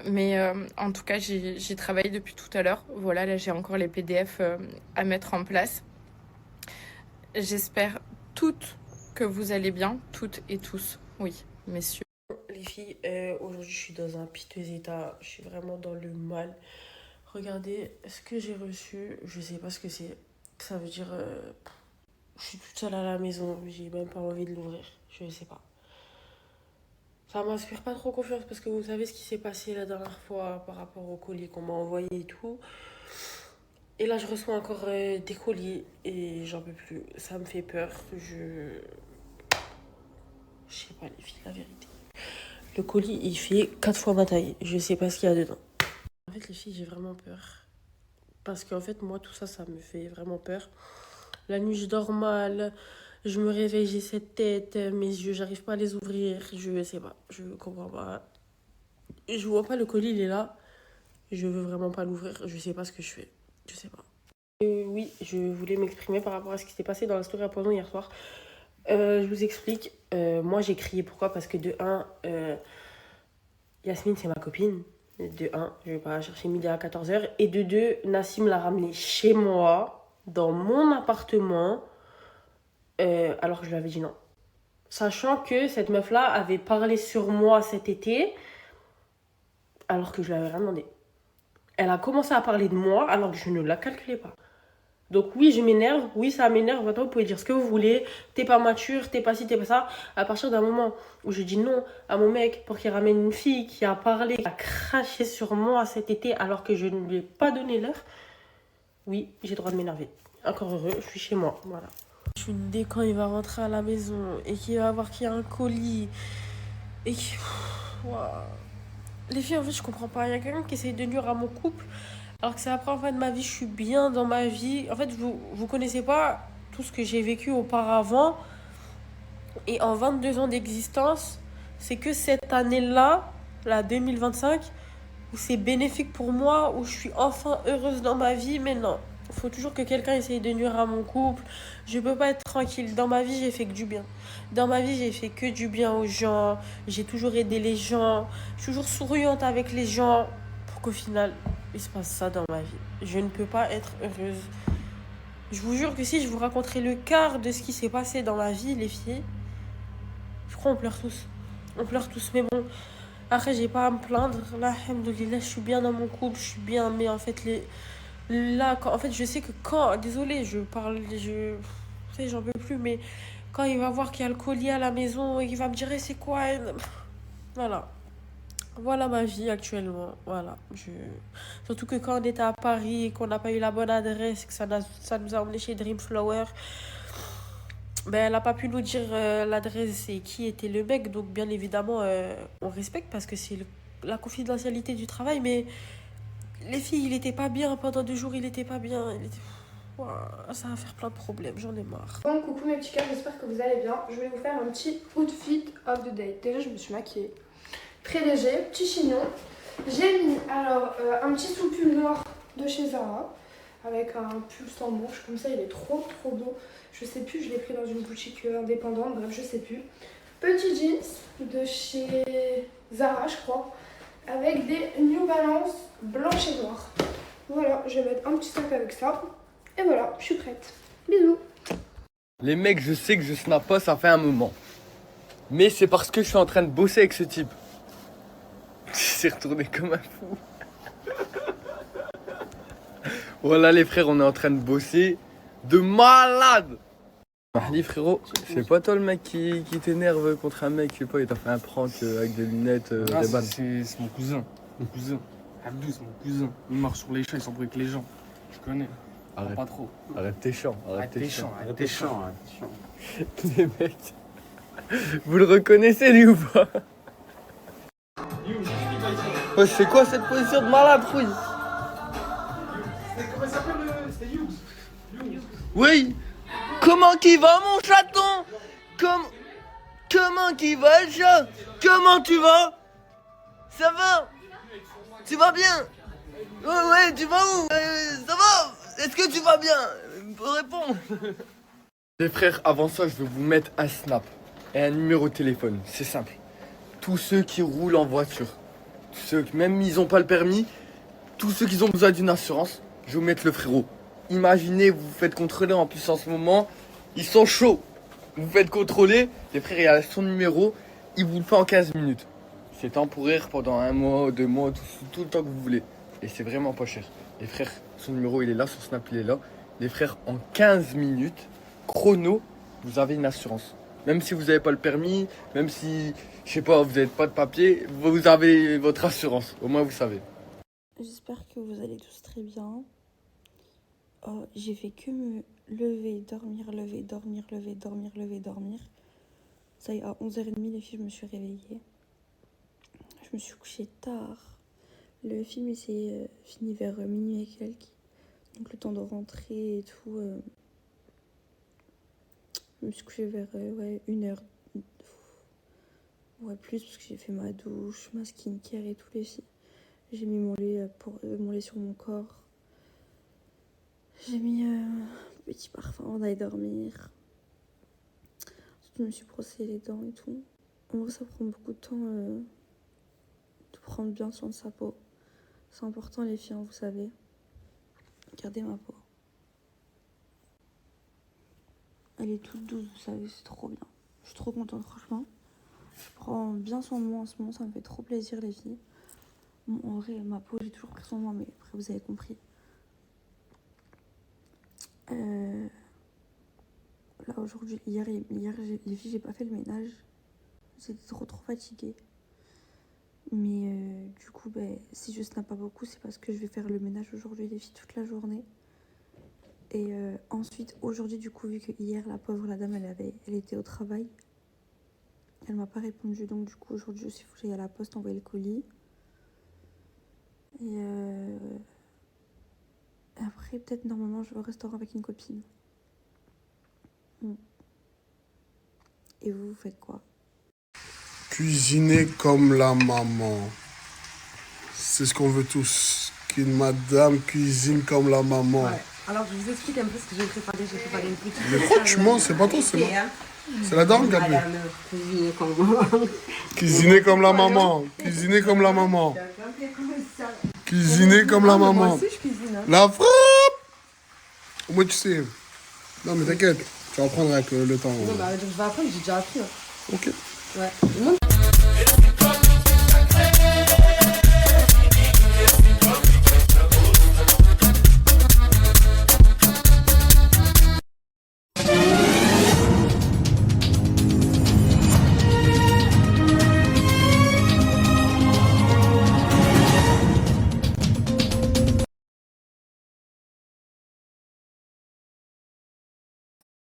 mais en tout cas j'y travaille depuis tout à l'heure. Voilà, là j'ai encore les PDF à mettre en place. J'espère toutes que vous allez bien, toutes et tous, oui, messieurs. Les filles, aujourd'hui je suis dans un piteux état, je suis vraiment dans le mal. Regardez ce que j'ai reçu, je sais pas ce que c'est. Ça veut dire, je suis toute seule à la maison, j'ai même pas envie de l'ouvrir, je sais pas. Ça m'inspire pas trop confiance parce que vous savez ce qui s'est passé la dernière fois par rapport au colis qu'on m'a envoyé et tout. Et là je reçois encore des colis et j'en peux plus, ça me fait peur, je sais pas les filles, la vérité. Le colis, il fait 4 fois ma taille. Je sais pas ce qu'il y a dedans. En fait, les filles, j'ai vraiment peur. Parce qu'en fait, moi, tout ça, ça me fait vraiment peur. La nuit, je dors mal. Je me réveille, j'ai cette tête. Mes yeux, j'arrive pas à les ouvrir. Je sais pas. Je comprends pas. Je vois pas le colis, il est là. Je veux vraiment pas l'ouvrir. Je sais pas ce que je fais. Je sais pas. Oui, je voulais m'exprimer par rapport à ce qui s'est passé dans la story à Poison hier soir. Je vous explique. Moi, j'ai crié. Pourquoi? Parce que de 1, Yasmine, c'est ma copine. De 1, je vais pas chercher midi à 14h. Et de 2, Nassim l'a ramené chez moi, dans mon appartement, alors que je lui avais dit non. Sachant que cette meuf-là avait parlé sur moi cet été, alors que je lui avais rien demandé. Elle a commencé à parler de moi, alors que je ne la calculais pas. Donc oui, je m'énerve, oui, ça m'énerve. Maintenant, vous pouvez dire ce que vous voulez. T'es pas mature, t'es pas ci, t'es pas ça. À partir d'un moment où je dis non à mon mec pour qu'il ramène une fille qui a parlé, qui a craché sur moi cet été alors que je ne lui ai pas donné l'heure, oui, j'ai le droit de m'énerver. Encore heureux, je suis chez moi, voilà. Dès quand il va rentrer à la maison et qu'il va voir qu'il y a un colis et qu'il... Wow. Les filles, en fait, je comprends pas. Il y a quelqu'un qui essaye de nuire à mon couple. Alors que c'est la première fois de ma vie, je suis bien dans ma vie. En fait, vous connaissez pas tout ce que j'ai vécu auparavant. Et en 22 ans d'existence, c'est que cette année-là la 2025, où c'est bénéfique pour moi, où je suis enfin heureuse dans ma vie, mais non. Il faut toujours que quelqu'un essaye de nuire à mon couple. Je peux pas être tranquille. Dans ma vie, j'ai fait que du bien. Dans ma vie, j'ai fait que du bien aux gens. J'ai toujours aidé les gens. Je suis toujours souriante avec les gens. Pour qu'au final, il se passe ça dans ma vie. Je ne peux pas être heureuse. Je vous jure que si je vous raconterais le quart de ce qui s'est passé dans ma vie, les filles, je crois qu'on pleure tous. On pleure tous. Mais bon, après, j'ai pas à me plaindre. Là, alhamdoulilah, je suis bien dans mon couple. Je suis bien. Mais en fait, là, en fait, je sais que quand... Désolée, je parle... Tu sais, j'en peux plus. Mais quand il va voir qu'il y a le colis à la maison, il va me dire, c'est quoi? Voilà. Voilà ma vie actuellement. Voilà. Surtout que quand on était à Paris et qu'on n'a pas eu la bonne adresse, que ça nous a emmenés chez Dreamflower, ben, elle n'a pas pu nous dire l'adresse et qui était le mec. Donc, bien évidemment, on respecte parce que c'est la confidentialité du travail. Mais les filles, il était pas bien. Pendant 2 jours, il était pas bien. Ouah, ça va faire plein de problèmes. J'en ai marre. Bon, coucou mes petits cœurs, j'espère que vous allez bien. Je voulais vous faire un petit outfit of the day. Déjà, je me suis maquillée. Très léger, petit chignon. J'ai mis alors un petit sous-pull noir de chez Zara avec un pull sans manche, comme ça il est trop beau. Je sais plus, je l'ai pris dans une boutique indépendante, bref je sais plus. Petit jeans de chez Zara je crois, avec des New Balance blanches et noires. Voilà, je vais mettre un petit sac avec ça. Et voilà, je suis prête. Bisous. Les mecs, je sais que je snap pas, ça fait un moment. Mais c'est parce que je suis en train de bosser avec ce type. Il s'est retourné comme un fou. Voilà les frères, on est en train de bosser de malade. Mahdi frérot, c'est pas toi le mec qui t'énerve contre un mec, je sais pas, il t'a fait un prank avec des lunettes, des balles. C'est mon cousin, Abdou, c'est mon cousin. Il marche sur les champs, il s'embrouille avec les gens. Je connais. Arrête, pas trop. Arrête tes chants, Arrête tes chants. Les mecs, vous le reconnaissez lui ou pas? Ouais, c'est quoi cette position de malade, fouille? Comment il s'appelle c'était Hughes. Oui. Comment qui va mon chaton? Comment qui va le chat? Comment tu vas? Ça va? Tu vas bien? Ouais, tu vas où? Ça va? Est-ce que tu vas bien? Réponds. Les frères, avant ça, je vais vous mettre un snap et un numéro de téléphone. C'est simple. Tous ceux qui roulent en voiture, tous ceux qui, même ils n'ont pas le permis, tous ceux qui ont besoin d'une assurance, je vais vous mettre le frérot. Imaginez, vous vous faites contrôler en plus en ce moment, ils sont chauds. Vous vous faites contrôler, les frères, il y a son numéro, il vous le fait en 15 minutes. C'est temporaire pendant 1 mois, 2 mois, tout le temps que vous voulez. Et c'est vraiment pas cher. Les frères, son numéro il est là, son snap il est là. Les frères, en 15 minutes, chrono, vous avez une assurance. Même si vous n'avez pas le permis, même si, je sais pas, vous n'avez pas de papier, vous avez votre assurance. Au moins vous savez. J'espère que vous allez tous très bien. J'ai fait que me lever, dormir. Ça y est, à 11h30, les filles, je me suis réveillée. Je me suis couchée tard. Le film, il s'est fini vers minuit et quelques. Donc le temps de rentrer et tout. Je me suis couchée vers 1h. Ouais, plus parce que j'ai fait ma douche, ma skincare et tout, les filles. J'ai mis mon lait sur mon corps. J'ai mis un petit parfum avant d'aller dormir. Ensuite, je me suis brossé les dents et tout. En vrai, ça prend beaucoup de temps de prendre bien soin de sa peau. C'est important, les filles, hein, vous savez. Regardez ma peau. Elle est toute douce, vous savez, c'est trop bien. Je suis trop contente, franchement. Je prends bien soin de moi en ce moment, ça me fait trop plaisir, les filles. Bon, en vrai, ma peau, j'ai toujours pris soin de moi, mais après, vous avez compris. Là, aujourd'hui, hier les filles, j'ai pas fait le ménage. J'étais trop fatiguée. Mais du coup, si je snap pas beaucoup, c'est parce que je vais faire le ménage aujourd'hui, les filles, toute la journée. Et ensuite, aujourd'hui, du coup, vu que hier, la pauvre, la dame, elle était au travail. Elle m'a pas répondu, donc du coup, aujourd'hui, il faut que j'aille à la poste envoyer le colis. Et après, peut-être, normalement, je vais au restaurant avec une copine. Et vous faites quoi? Cuisiner comme la maman. C'est ce qu'on veut tous. Qu'une madame cuisine comme la maman. Ouais. Alors, je vous explique un peu ce que j'ai préparé. J'ai préparé une petite... Mais pourquoi tu mens? C'est pas toi, c'est moi. C'est la dame, Gabi. Cuisiner comme la maman. Cuisiner comme la maman. Cuisiner comme la maman. Moi aussi, je cuisine. Hein. La frappe! Au moins, tu sais. Non, mais t'inquiète. Tu vas apprendre avec le temps. Non, bah, je vais apprendre, j'ai déjà appris. Hein. Ok. Ouais.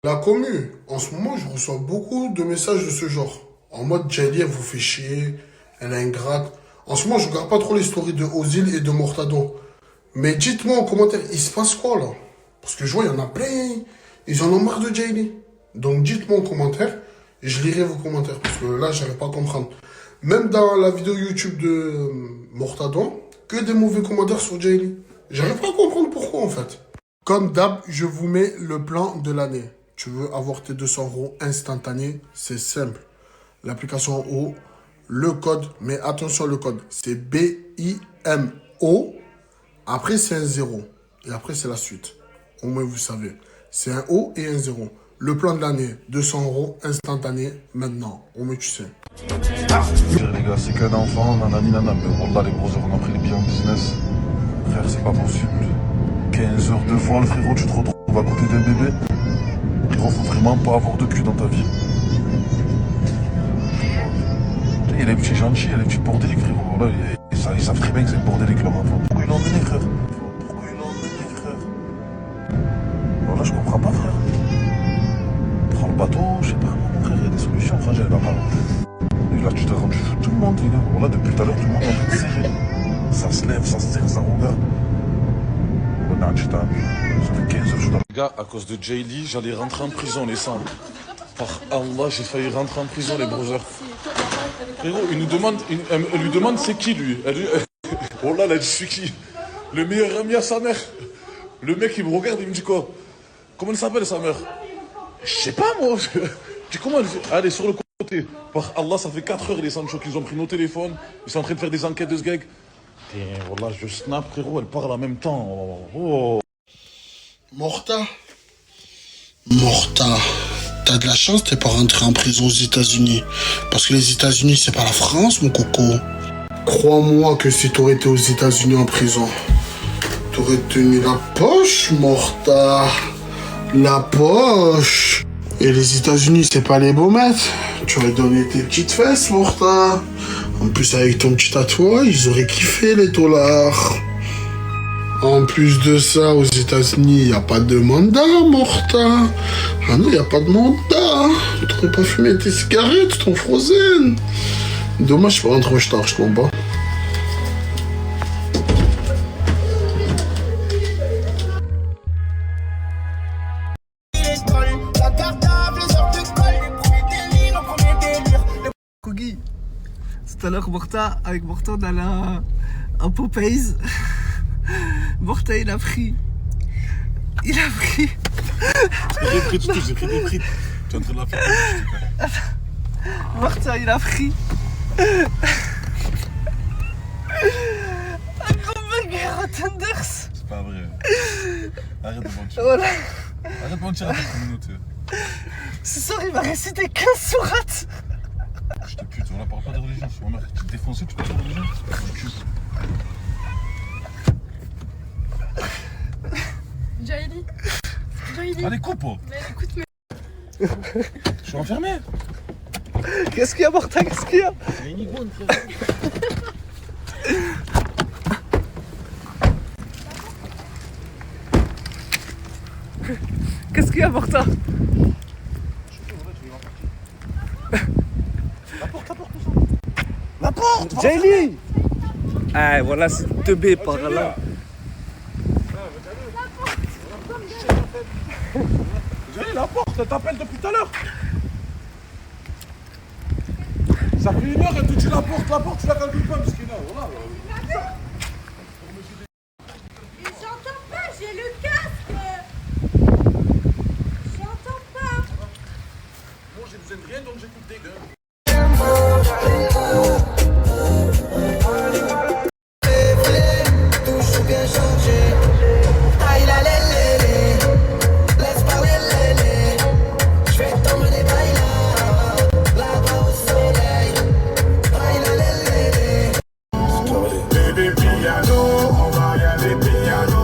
La commu, en ce moment, je reçois beaucoup de messages de ce genre. En mode, Jaylee, elle vous fait chier, elle est ingrate. En ce moment, je regarde pas trop les stories de Ozil et de Mortado. Mais dites-moi en commentaire, il se passe quoi là? Parce que je vois, il y en a plein. Ils en ont marre de Jaylee. Donc dites-moi en commentaire, et je lirai vos commentaires. Parce que là, j'arrive pas à comprendre. Même dans la vidéo YouTube de Mortado, que des mauvais commentaires sur Jaylee. J'arrive pas à comprendre pourquoi en fait. Comme d'hab, je vous mets le plan de l'année. Tu veux avoir tes 200 € instantanés, c'est simple. L'application en haut, le code, mais attention le code, c'est BIMO, après c'est un 0, et après c'est la suite. Au moins vous savez, c'est un O et un 0. Le plan de l'année, 200 € instantané, maintenant, au moins tu sais. Les gars, c'est qu'un enfant, nanani nanana, mais wallah les gros on a pris les pieds en business. Frère, c'est pas possible. 15 heures de vol, frérot, tu te retrouves à côté d'un bébé. Frérot, faut vraiment pas avoir de cul dans ta vie. Il y a les petits gentils, il y a les petits bordéliques, frérot. Là, ils savent très bien que c'est bordélique leur enfant. Pourquoi ils l'ont emmené, frère? Pourquoi ils l'ont emmené, frère? Voilà, je comprends pas, frère. Prends le bateau, je sais pas, frère, il y a des solutions, frère, j'allais pas parler. Et là, tu t'es rendu fou de tout le monde, les gars. Voilà, depuis tout à l'heure, tout le monde est en train de serrer. Ça se lève, ça se serre, ça regarde. Ça fait 15 heures, je dois... Les gars, à cause de Jaylee, j'allais rentrer en prison, les sangs. Par Allah, j'ai failli rentrer en prison, les brothers. Frérot, il nous demande, elle lui demande c'est qui lui. Oh là, elle a dit c'est qui? Le meilleur ami à sa mère. Le mec, il me regarde, il me dit quoi? Comment elle s'appelle sa mère? Je sais pas moi. Je dis comment elle fait? Allez, sur le côté. Par Allah, ça fait 4 heures les Sancho qu'ils ont pris nos téléphones. Ils sont en train de faire des enquêtes de ce gag. Et voilà, je snap, frérot, elle parle en même temps. Oh. Morta, t'as de la chance, t'es pas rentré en prison aux États-Unis. Parce que les États-Unis, c'est pas la France, mon coco. Crois-moi que si t'aurais été aux États-Unis en prison, t'aurais tenu la poche, Morta. La poche. Et les États-Unis, c'est pas les beaux maîtres. Tu aurais donné tes petites fesses, Morta. En plus, avec ton petit tatouage, ils auraient kiffé les dollars. En plus de ça, aux États-Unis, il n'y a pas de mandat, Morta. Ah non, il n'y a pas de mandat. Tu n'aurais pas fumé tes cigarettes, ton frozen. Dommage, je peux rentrer au star, je tombe pas. Kogi, tout à l'heure, avec Morta, on allait à Popeyes. Morta, il a pris. J'ai pris tout, j'ai pris des frites. Tu es en train de la faire. Morta, il a pris. Un gros burger au Tenders. C'est pas vrai. Arrête de mentir. Voilà. Arrête de mentir à ta communauté. Ce soir, il va réciter 15 sourates. Je te pute, on ne parle pas de religion. Si ma mère tu te défonces, tu parles de religion. Jaylee. Allez, coupe. Mais écoute, mais... Je suis enfermé. Qu'est-ce qu'il y a, Morta? Qu'est-ce qu'il y a? Il y a une iguane, frère. Qu'est-ce qu'il y a, Morta? La porte. Jaylee. Ah, voilà, c'est teubé par là. Jaylee, la porte, elle t'appelle depuis tout à l'heure. Ça fait 1 heure et tout, tu la portes, tu la calcules pas, Miskina, voilà. Mais j'entends pas, j'ai le casque. J'entends pas. Moi j'ai besoin de rien donc j'écoute des gueules. Toujours bien changé. Aïe la lélé, laisse parler lélé. Je vais t'emmener baila, là-bas au soleil. Aïe la lélé. Bébé piano, on va y aller piano.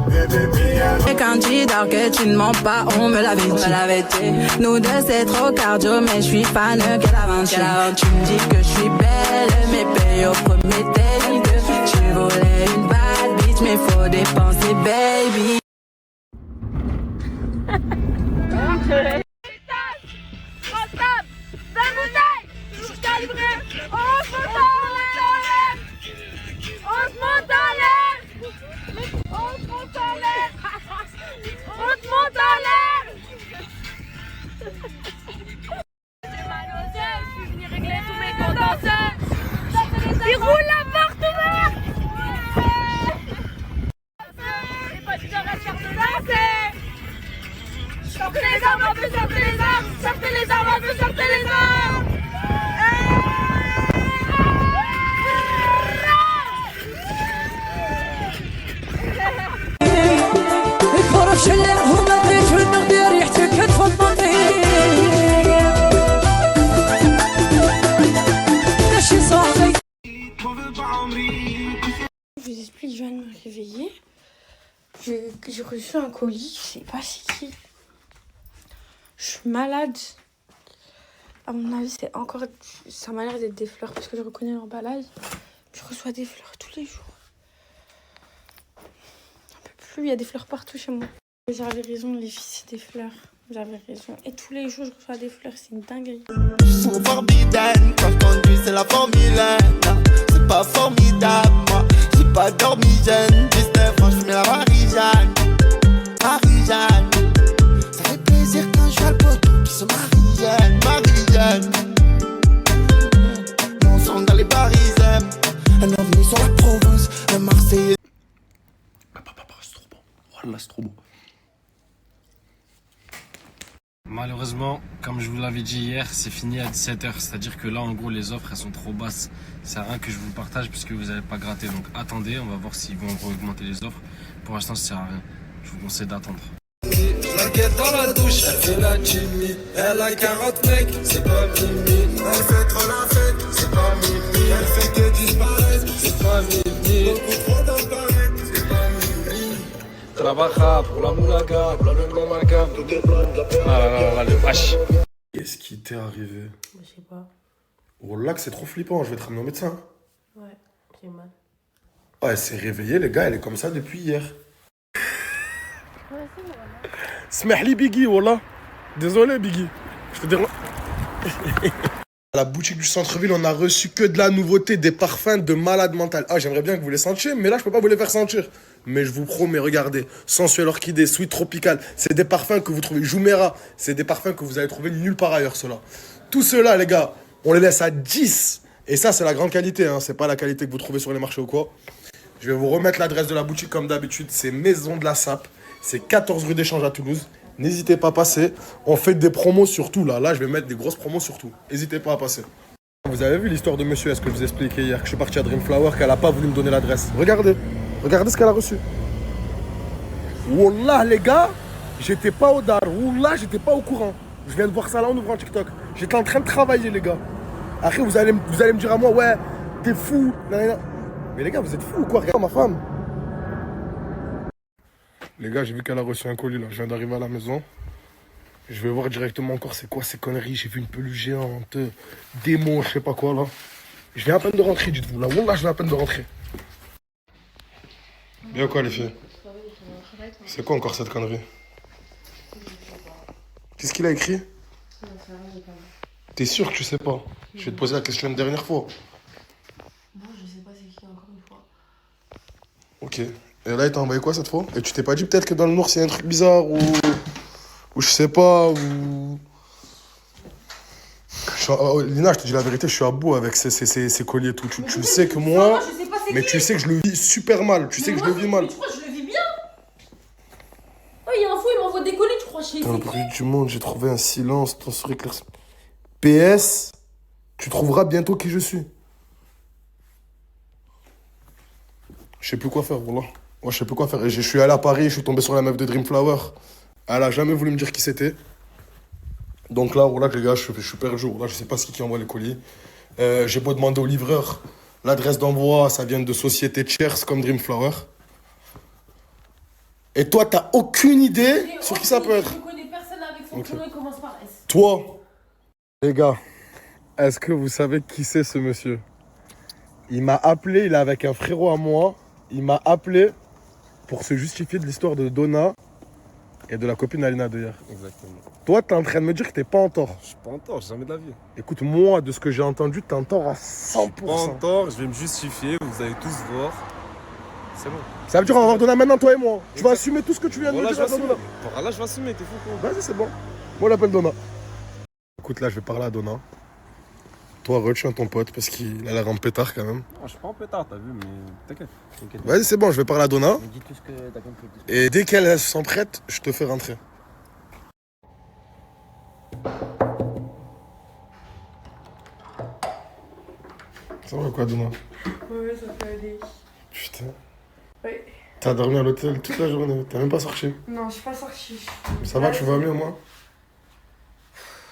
Bébé piano. Et quand tu dors que tu ne mens pas, on me l'avait dit. Nous deux c'est trop cardio, mais je suis fan, quelle aventure. Tu me dis que je suis belle, mais paye au premier date. Tu voulais une bad bitch, mais faut dépenser, baby. Il roule la porte ouverte. Et pas du genre à faire de lancer. Sortez les armes, on veut sortir les armes. Sortez les armes, on veut sortir les armes. الفرش اللي هم بديت والمقدار يحتك تفضلي. ماشي صاحبي. Je vous explique, je viens de me réveiller. J'ai reçu un colis, je sais pas c'est qui. Je suis malade. À mon avis, c'est encore. Ça m'a l'air d'être des fleurs parce que je reconnais l'emballage. Je reçois des fleurs tous les jours. J'en peux plus, il y a des fleurs partout chez moi. J'avais raison, les filles, c'est des fleurs. J'avais raison. Et tous les jours, je reçois des fleurs, c'est une dinguerie. Sont forbidden, quand je conduis, c'est la Formule 1. C'est pas formidable, moi. J'ai pas dormi jeune. 19 ans, je fume la Marie-Jeanne. Marie-Jeanne. Ça fait plaisir quand je vois le poteau qui se Marie-Jeanne. Marie-Jeanne. On sent dans les Parisiens. Un ovni sur la province, un Marseillais. C'est trop bon. Voilà, c'est trop bon. Malheureusement, comme je vous l'avais dit hier, c'est fini à 17h. C'est-à-dire que là, en gros, les offres, elles sont trop basses. Ça sert à rien que je vous le partage puisque vous n'avez pas gratté. Donc attendez, on va voir s'ils vont augmenter les offres. Pour l'instant, ça sert à rien. Je vous conseille d'attendre. La guette dans la douche, elle fait la timide. Elle a 40 mecs, c'est pas Mimi. Elle fait trop la fête, c'est pas Mimi. Elle fait que disparaître, c'est pas Mimi. Beaucoup trop d'apparaître, c'est pas Mimi. Trabaja pour la moulaga, pour la longue maga. Ah, le vache. Qu'est-ce qui t'est arrivé? Je sais pas. Oh là que c'est trop flippant, je vais te ramener au médecin. Ouais, j'ai mal. Ah, elle s'est réveillée, les gars, elle est comme ça depuis hier. Smehli Biggie, voilà. Désolé Biggie. Je te dérange. À la boutique du centre-ville, on a reçu que de la nouveauté, des parfums de malade mental. Ah, j'aimerais bien que vous les sentiez, mais là, je peux pas vous les faire sentir. Mais je vous promets, regardez, Sensuel Orchidée, Sweet Tropical, c'est des parfums que vous trouvez, Joumera, c'est des parfums que vous allez trouver nulle part ailleurs, ceux-là. Tout ceux-là, les gars, on les laisse à 10. Et ça, c'est la grande qualité, hein. C'est pas la qualité que vous trouvez sur les marchés ou quoi. Je vais vous remettre l'adresse de la boutique comme d'habitude, c'est Maison de la Sape, c'est 14 rue d'Échange à Toulouse. N'hésitez pas à passer, on fait des promos sur tout, là. Là, je vais mettre des grosses promos sur tout. N'hésitez pas à passer. Vous avez vu l'histoire de monsieur, est-ce que je vous ai expliqué hier, que je suis parti à Dreamflower, qu'elle a pas voulu me donner l'adresse. Regardez ce qu'elle a reçu. Wallah, les gars, j'étais pas au dar. Wallah, j'étais pas au courant. Je viens de voir ça là en ouvrant TikTok. J'étais en train de travailler, les gars. Après, vous allez me dire à moi, ouais, t'es fou. Nanana. Mais les gars, vous êtes fous ou quoi? Regarde ma femme. Les gars, j'ai vu qu'elle a reçu un colis là. Je viens d'arriver à la maison. Je vais voir directement encore c'est quoi ces conneries. J'ai vu une peluche géante, démon, je sais pas quoi là. Je viens à peine de rentrer, dites-vous. Là, wallah, je viens à peine de rentrer. Bien quoi, les filles? C'est quoi encore cette connerie? Qu'est-ce qu'il a écrit? T'es sûr que tu sais pas? Je vais te poser la question une dernière fois. Bon, je sais pas c'est qui encore une fois. Ok. Et là, il t'a envoyé quoi cette fois? Et tu t'es pas dit peut-être que dans le noir, c'est un truc bizarre ou je sais pas, ou... Lina, je te dis la vérité, je suis à bout avec ces colliers et tout. Tu sais que moi. Mais tu sais que je le vis super mal. Tu sais que je le vis mal. Mais tu crois que je le vis bien? Oh, il y a un fou, il m'envoie des colis, tu crois chez T'as un bruit du monde, j'ai trouvé un silence, ton sourire éclairci. PS, tu trouveras bientôt qui je suis. Je sais plus quoi faire, voilà. Moi, je sais plus quoi faire. Et je suis allé à Paris, je suis tombé sur la meuf de Dream Flower. Elle a jamais voulu me dire qui c'était. Donc là, voilà, les gars, je suis perdu. Là, je sais pas qui envoie les colis. J'ai beau demander au livreur. L'adresse d'envoi, ça vient de sociétés tierces comme Dream Flower. Et toi, t'as aucune idée sur qui ça peut être. Je connais personne avec son prénom, il commence par S. Toi, les gars, est-ce que vous savez qui c'est ce monsieur? Il m'a appelé, il est avec un frérot à moi. Il m'a appelé pour se justifier de l'histoire de Donna et de la copine Alina de hier. Exactement. Toi, t'es en train de me dire que t'es pas en tort. Je suis pas en tort, jamais de la vie. Écoute, moi, de ce que j'ai entendu, t'es en tort à 100%. Je suis pas en tort, je vais me justifier, vous allez tous voir. C'est bon. Ça veut dire qu'on va voir Donna maintenant, toi et moi. Tu vas assumer tout ce que tu viens de me dire. Là, je vais assumer, t'es fou quoi. Vas-y, c'est bon. Moi, l'appelle Donna. Écoute, là, je vais parler à Donna. Toi, retiens ton pote parce qu'il a l'air en pétard quand même. Je suis pas en pétard, t'as vu, mais t'inquiète. Vas-y, c'est bon, je vais parler à Donna. Mais dis tout ce que t'as compris. Et dès qu'elle se sent prête, je te fais rentrer. Ça va quoi, Donna? Ouais, ça peut aller. Putain. Ouais. T'as dormi à l'hôtel toute la journée, t'as même pas sorti. Non, je suis pas sortie. Ça va, tu vas mieux, moi?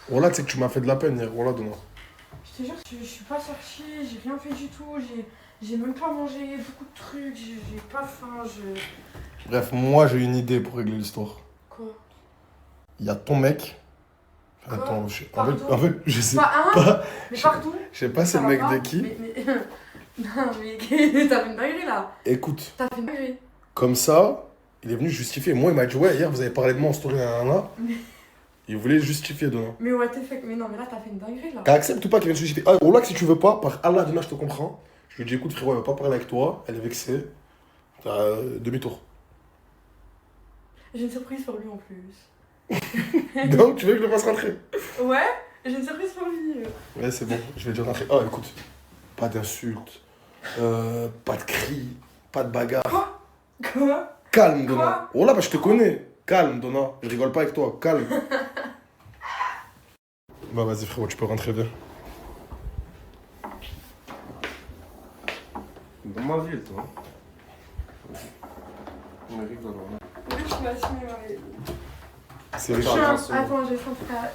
Voilà, tu sais que tu m'as fait de la peine hier, voilà, Donna. Je te jure, je suis pas sortie, j'ai rien fait du tout, j'ai même pas mangé beaucoup de trucs, j'ai pas faim, Bref, moi j'ai une idée pour régler l'histoire. Quoi? Il y a ton mec. Quoi? Attends, en fait, je sais Pas un? pas. Mais partout? Je sais pas c'est le mec de qui. Mais... Non, mais t'as fait une dinguerie là. Écoute, T'as fait une dinguerie. comme ça, il est venu justifier. Moi, il m'a dit, ouais, hier vous avez parlé de moi en story, nanana. Mais... Il voulait justifier, Donna. Mais ouais, t'es fait. Mais non, mais là t'as fait une dinguerie là. T'acceptes ou pas qu'il vienne justifier? Ah, là, que si tu veux pas, par Allah, Donna, je te comprends. Je lui dis, écoute, frérot, elle veut pas parler avec toi, elle est vexée. T'as demi-tour. J'ai une surprise pour lui en plus. Donc, tu veux que je le fasse rentrer? Ouais, j'ai une surprise pour lui. Ouais, c'est bon, je vais dire rentrer. Oh, écoute, pas d'insultes, pas de cris, pas de bagarre. Quoi? Calme, Donna. Oh là, bah, je te connais. Calme, Donna. Je rigole pas avec toi. Calme. Bah, vas-y, frérot, tu peux rentrer, viens. Dans ma ville, toi. On rigole, hein. Oui, je m'ai assumé, Marie. C'est Attends, j'ai son frère.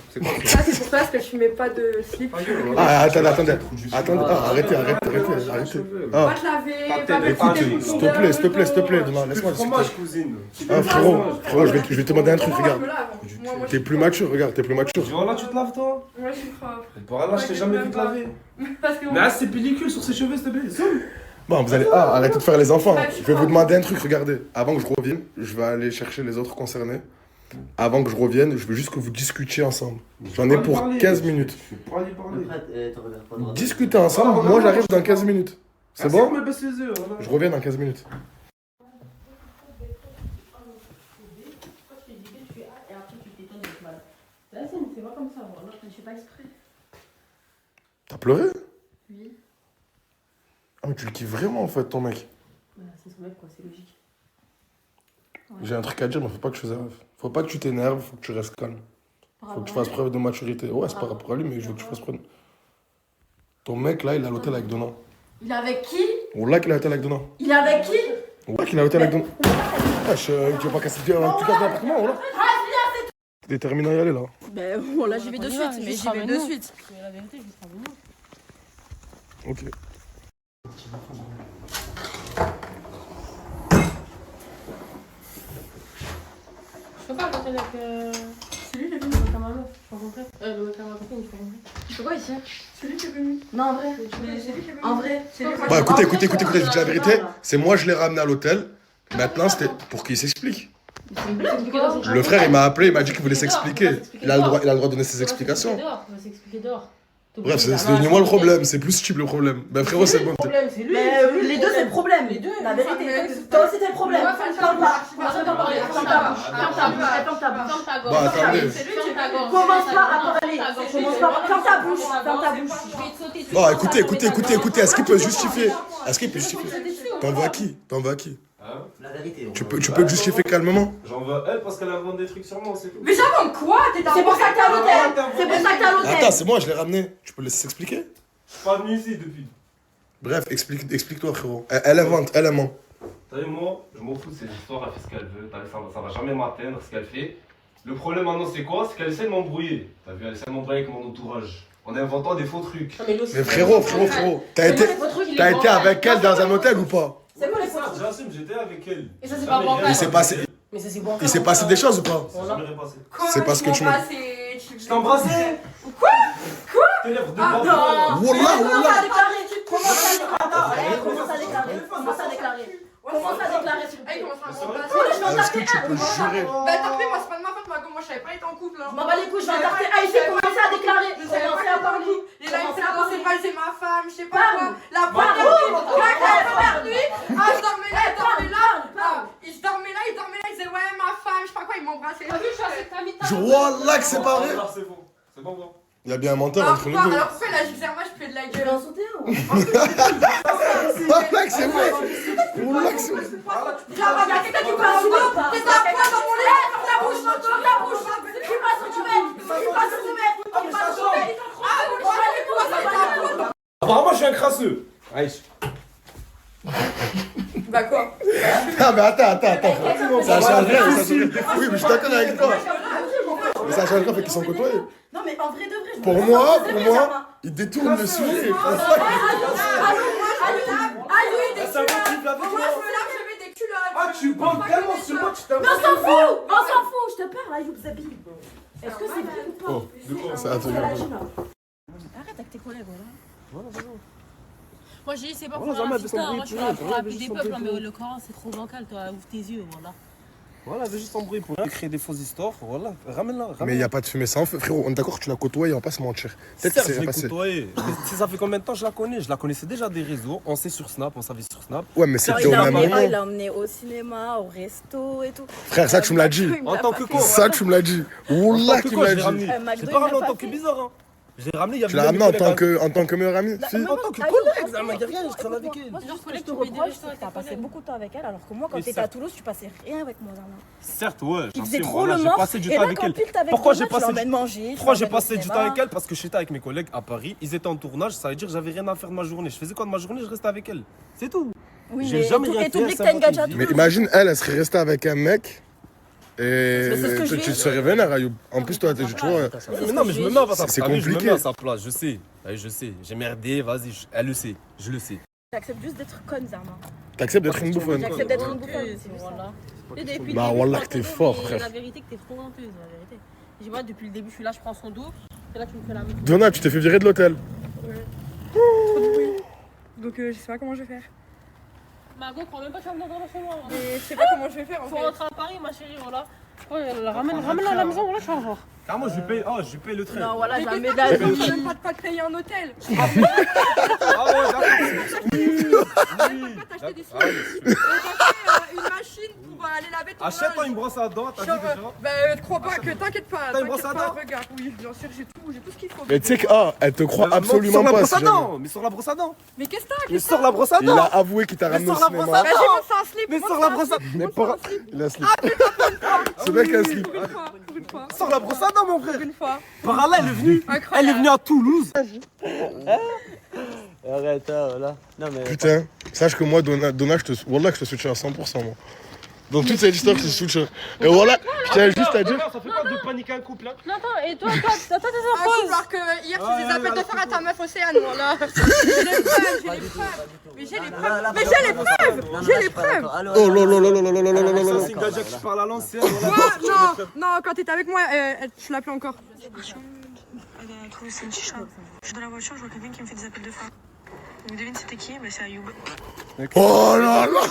C'est quoi Ça, c'est pour ça parce que tu mets pas de slip. Ah, attendez. Attendez, arrêtez. Pas te laver, pas mettre Écoute, tes boules s'il te plaît, Donna, laisse-moi fromage, discuter. cousine. Ah, frérot, je vais te demander un truc, regarde. T'es plus mature, regarde, t'es plus mature. Voilà, tu te laves, toi? Moi, je suis propre. Et par là, je t'ai jamais vu te laver. Parce que. Mais ah, c'est pellicule sur ses cheveux, s'il te plaît. Bon, vous allez. Ah, arrêtez de faire les enfants. Je vais vous demander un truc, regardez. Avant que je revienne, je vais aller chercher les autres concernés. Avant que je revienne, je veux juste que vous discutiez ensemble. J'en ai pour 15 minutes. Je vais pas aller parler. Discutez ensemble, moi j'arrive dans 15 minutes. C'est bon? Me baisse les yeux, voilà. Je reviens dans 15 minutes. C'est pas comme ça, moi. Je fais pas exprès. T'as pleuré? Oui. Ah, mais tu le kiffes vraiment en fait, ton mec. Bah, c'est son mec, quoi, c'est logique. Ouais. J'ai un truc à dire, mais faut pas que je fasse rêve. Faut pas que tu t'énerves, faut que tu restes calme. Faut que tu fasses preuve de maturité. Ouais, c'est par rapport à lui, mais je veux que tu fasses preuve. Ton mec là, il est à l'hôtel avec Donna. Il est avec qui? On l'a qu'il est à l'hôtel avec Donna. Il est avec qui? On l'a qu'il est à l'hôtel avec Donna. Wesh, tu veux pas casser l'appartement, voilà. T'es déterminé à y aller là. Ben, bon, là, j'y vais de suite, mais j'y vais de suite. La vérité, je serai venue. Ok. Je peux pas rentrer avec. C'est lui qui est venu. Le camarade, je peux rentrer. Le camarade, je peux rentrer. Tu fais quoi ici? C'est lui qui est venu. Non, en vrai. C'est lui qui est venu. En vrai, c'est lui. Bah écoutez, je dis la vérité. C'est moi, je l'ai ramené à l'hôtel. Maintenant, c'était pour qu'il s'explique. Le frère, il m'a appelé, il m'a dit qu'il voulait s'expliquer. Il a le droit de donner ses explications. On va s'expliquer dehors. Bref, c'est ni moi le problème, c'est plus Chip le problème. Ben frérot, c'est bon. Le problème, c'est lui. les deux, c'est le problème. Les deux, la vérité. Toi aussi, c'est le problème. Ferme pas. Ferme ta bouche. Ferme ta bouche. Commence pas à parler. Commence pas. Ferme ta bouche. Ferme ta bouche. Bon, écoutez. Est-ce qu'il peut justifier? T'en veux à qui? La vérité. Tu peux te justifier calmement? J'en veux elle parce qu'elle a vendu des trucs sur moi, c'est tout. Mais j'invente quoi? C'est pour ça que t'es à l'hôtel. C'est pour ça que t'es à l'hôtel. Attends, c'est moi, je l'ai ramené. Tu peux laisser s'expliquer? Je suis pas venu ici depuis. Bref, explique-toi, frérot. Elle invente, elle ment. T'as vu, moi, je m'en fous de ses histoires, elle fait ce qu'elle veut. T'as vu, ça va jamais m'atteindre ce qu'elle fait. Le problème maintenant, c'est quoi? C'est qu'elle essaie de m'embrouiller. T'as vu, elle essaie de m'embrouiller avec mon entourage. En inventant des faux trucs. Mais frérot, t'as été avec elle dans un hôtel ou pas? C'est quoi les photos? J'assume, j'étais avec elle. Et ça, c'est pas bancal. Il s'est passé. Mais ça, c'est bancal. Il s'est passé des choses ou pas? Ça s'est jamais passé. C'est parce que tu m'as. Je t'ai embrassé. Quoi? Tes lèvres de Ah bord. non. Wallah. Commence à déclarer. S'il vous plaît. Est-ce que tu peux jurer? Bah tapez, moi c'est pas de ma faute, moi je savais pas être en couple. Je m'en bats les couilles, je vais t'arrêter. Ah, il s'est commencé à déclarer. Commencé à parler. Et là, il s'est commencé à c'est ma femme, je sais pas quoi. La première nuit, je dormais là, il dormait là, il disait ouais, ma femme, je sais pas quoi, il m'embrassait. T'as vu, je suis assez famille. Je wallah que c'est pareil. C'est bon, c'est bon, bon. Il y a bien un menteur entre nous deux. Alors pourquoi là, je disais, moi je fais de la gueule. Tu veux en sauter un? Wallah que c'est vrai. Wallah que c'est vrai. Il y a quelqu'un qui passe sous l'eau. T'es à poil dans mon lit. Ferme ta bouche. Tu passes où tu mets. Apparemment, je suis un crasseux. Aïe. Bah quoi? Ah, mais attends. Ça change rien. Oui, mais je suis d'accord avec toi. Mais ça change rien, fait qu'ils sont côtoyés. Non, mais en vrai de vrai. Pour moi, il détourne le sujet. Moi je me lave, je mets des culottes. Ah, tu bandes tellement sur moi, tu t'as. Mais on s'en fout. Je te parle, Ayoub Zabi. Est-ce que c'est vrai ou pas? Oh, ça a tenu. Arrête avec tes collègues, voilà. Moi j'ai dit c'est pas Voilà, pour jamais un assistant, de moi je suis s'embrouiller là pour pour appeler rien, des juste peuples, s'embrouiller mais pour le Coran c'est trop bancal, toi, ouvre tes yeux, voilà. Voilà, elle veut juste embrouiller pour créer des fausses histoires, voilà. Ramène-la. Mais il n'y a pas de fumée sans feu, frérot. On est d'accord que tu l'as côtoyé, on va pas se mentir. Certes, je l'ai côtoyée. Si ça fait combien de temps je la connais? Je la connaissais déjà des réseaux. On sait sur Snap, on savait sur Snap. Ouais, mais c'était au même moment. Il l'a emmené au cinéma, au resto et tout. Frère, ça tu me l'as dit. En tant que con. Ça tu me l'as dit. Wallah qu'il me l'a dit. Je l'ai pas ramené en tant que bizarre, hein. Je l'ai ramené, il y avait. Tu l'as ramené en tant que meilleur ami? En tant que collègue, ça m'a dit rien, je traîne avec elle. Moi, ce que je te reproche, c'est que t'as passé beaucoup de temps avec elle, alors que moi, quand t'étais à Toulouse, tu passais rien avec moi, Zana. Certes, ouais. Tu faisais trop le mort. J'ai passé du Et temps là, avec quand elle. pile t'es avec Pourquoi Thomas, j'ai passé tu l'emmènes manger. Pourquoi j'ai passé du temps avec elle? Parce que j'étais avec mes collègues à Paris. Ils étaient en tournage, ça veut dire que j'avais rien à faire de ma journée. Je faisais quoi de ma journée? Je restais avec elle. C'est tout. Oui, J'ai jamais rien fait. t'oublies que t'as une gadget. Mais imagine, elle serait restée avec un mec. Et Mais c'est ce que je tu lui ai serais vénère, Ayoub. En plus, toi, tu vois. Mais non, mais je me mets à sa place. C'est Je me compliqué. mets à sa place, je sais. Je sais. J'ai merdé, vas-y. Elle le sait. Je le sais. J'accepte juste d'être conne, Zana. T'acceptes d'être une bouffonne? J'accepte d'être une bouffonne, voilà. Bah, wallah que t'es fort, frère. La vérité que t'es trop honteuse, la vérité. Dis-moi, depuis le début, je suis là, je prends son dos, et là tu me fais la même. Donna, tu t'es fait virer de l'hôtel. Trop de bruit. Donc je sais pas comment je vais faire. Margot, crois même pas que tu vas venir dans chez moi. Mais je sais pas comment je vais faire en Faut fait. rentrer à Paris, ma chérie, voilà. Ramène-la à la maison, voilà, tu vas voir. Carrément, je lui paye le train. Non, voilà, Mais jamais qu'est-ce de la que tu vie. veux pas te payer un hôtel? Ah ouais, d'accord. T'acheter des slips. T'acheter une machine pour aller laver ton Achète-toi linge. une brosse à dents, t'as dit Genre, déjà. bah te crois pas que t'inquiète pas. T'as une brosse à dents? Regarde, oui, bien sûr, j'ai tout ce qu'il faut. Mais tu sais que, elle te croit absolument Sur la pas. brosse à si jamais. dents. Mais sur la brosse à dents. Mais qu'est-ce que t'as? Mais sur la brosse à Il dents. a avoué qu'il t'a Mais ramené au sur la brosse cinéma. à Vas-y, dents. montre un slip. Mais sur la brosse à dents. Mais pas. Il a un slip. Ah, Ce mec a un slip. pour une fois. Sur la brosse à dents, mon frère. Une fois. Par là, elle est venue. Elle est venue à Toulouse. Arrête, voilà. Non, mais. Putain, sache que moi, Donna, Wallah que je te soutiens à 100%, moi. Dans toute cette histoire, je te soutiens. Et voilà, je tiens juste à dire. Ça fait pas de paniquer un couple, hein? Non, attends, et toi, t'as tes Un infos? coup, alors que hier tu les appelles de faire à ta meuf Océane, voilà. J'ai les preuves. Mais j'ai les preuves. Oh là là là là là là là là là là. Ça, c'est Gadja qui parle à l'ancienne. Non, quand t'étais avec moi, tu l'appelais encore. C'est une chicha. Je suis dans la voiture, je vois quelqu'un qui me fait des appels de phare. Vous devine c'était qui? Bah c'est Ayoub. Oh là là.